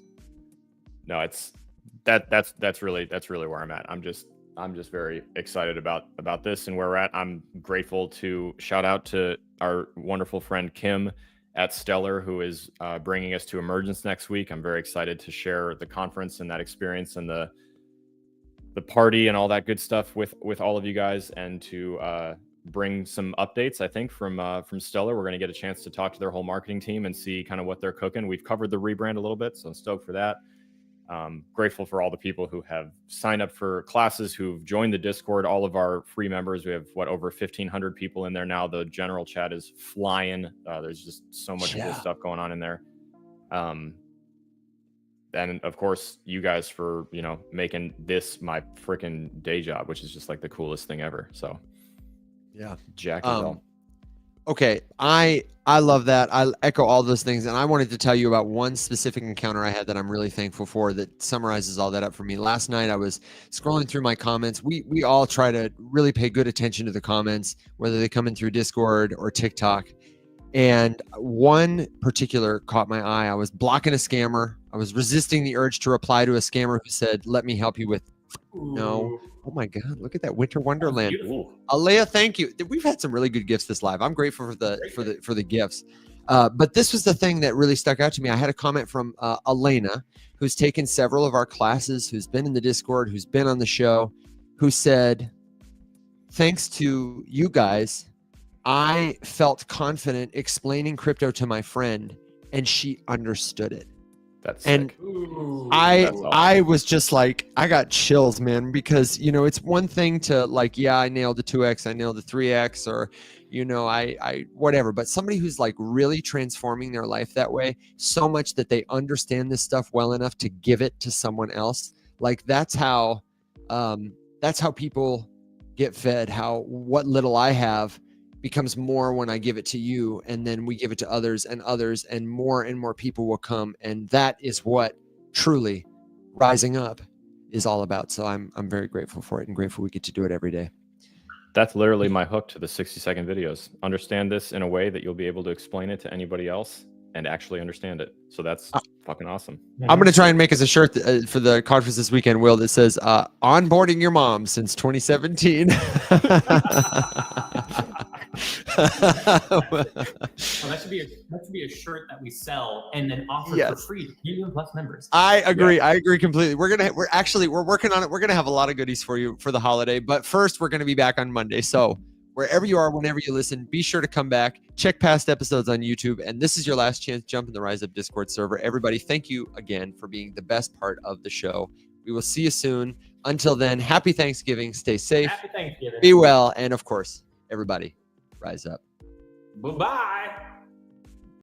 No, that's really where I'm at. I'm just very excited about this and where we're at. I'm grateful to shout out to our wonderful friend Kim at Stellar, who is bringing us to Emergence next week. I'm very excited to share the conference and that experience and the party and all that good stuff with all of you guys, and to bring some updates, I think, from Stellar. We're going to get a chance to talk to their whole marketing team and see kind of what they're cooking. We've covered the rebrand a little bit, so I'm stoked for that. Grateful for all the people who have signed up for classes, who've joined the Discord, all of our free members. We have over 1,500 people in there now. The general chat is flying. There's just so much cool stuff going on in there. and of course you guys for, you know, making this my freaking day job, which is just like the coolest thing ever. So Yeah. Jack as well. Okay, I love that. I echo all those things, and I wanted to tell you about one specific encounter I had that I'm really thankful for that summarizes all that up for me. Last night I was scrolling through my comments. We all try to really pay good attention to the comments, whether they come in through Discord or TikTok. And one particular caught my eye. I was blocking a scammer. I was resisting the urge to reply to a scammer who said, "Let me help you with." No. Oh my God! Look at that Winter Wonderland. Beautiful. Alea, thank you. We've had some really good gifts this live. I'm grateful for the gifts. But this was the thing that really stuck out to me. I had a comment from Elena, who's taken several of our classes, who's been in the Discord, who's been on the show, who said, "Thanks to you guys, I felt confident explaining crypto to my friend, and she understood it." That's And sick. That's awesome. I was just like, I got chills, man, because, you know, it's one thing to like, yeah, I nailed the 2x, I nailed the 3x, or, you know, I whatever. But somebody who's like really transforming their life that way, so much that they understand this stuff well enough to give it to someone else. Like that's how people get fed. How what little I have becomes more when I give it to you, and then we give it to others, and more people will come, and that is what truly rising up is all about. So I'm very grateful for it, and grateful we get to do it every day. That's literally my hook to the 60-second videos. Understand this in a way that you'll be able to explain it to anybody else and actually understand it. So that's fucking awesome. I'm going to try and make us a shirt for the conference this weekend, Will, that says onboarding your mom since 2017. Oh, that should be a shirt that we sell and then offer for free to Premium Plus members. I agree. I agree completely. We're working on it. We're gonna have a lot of goodies for you for the holiday. But first, we're gonna be back on Monday. So wherever you are, whenever you listen, be sure to come back. Check past episodes on YouTube. And this is your last chance. Jump in the Rise Up Discord server. Everybody, thank you again for being the best part of the show. We will see you soon. Until then, happy Thanksgiving. Stay safe. Happy Thanksgiving. Be well. And of course, everybody, rise up. Bye-bye.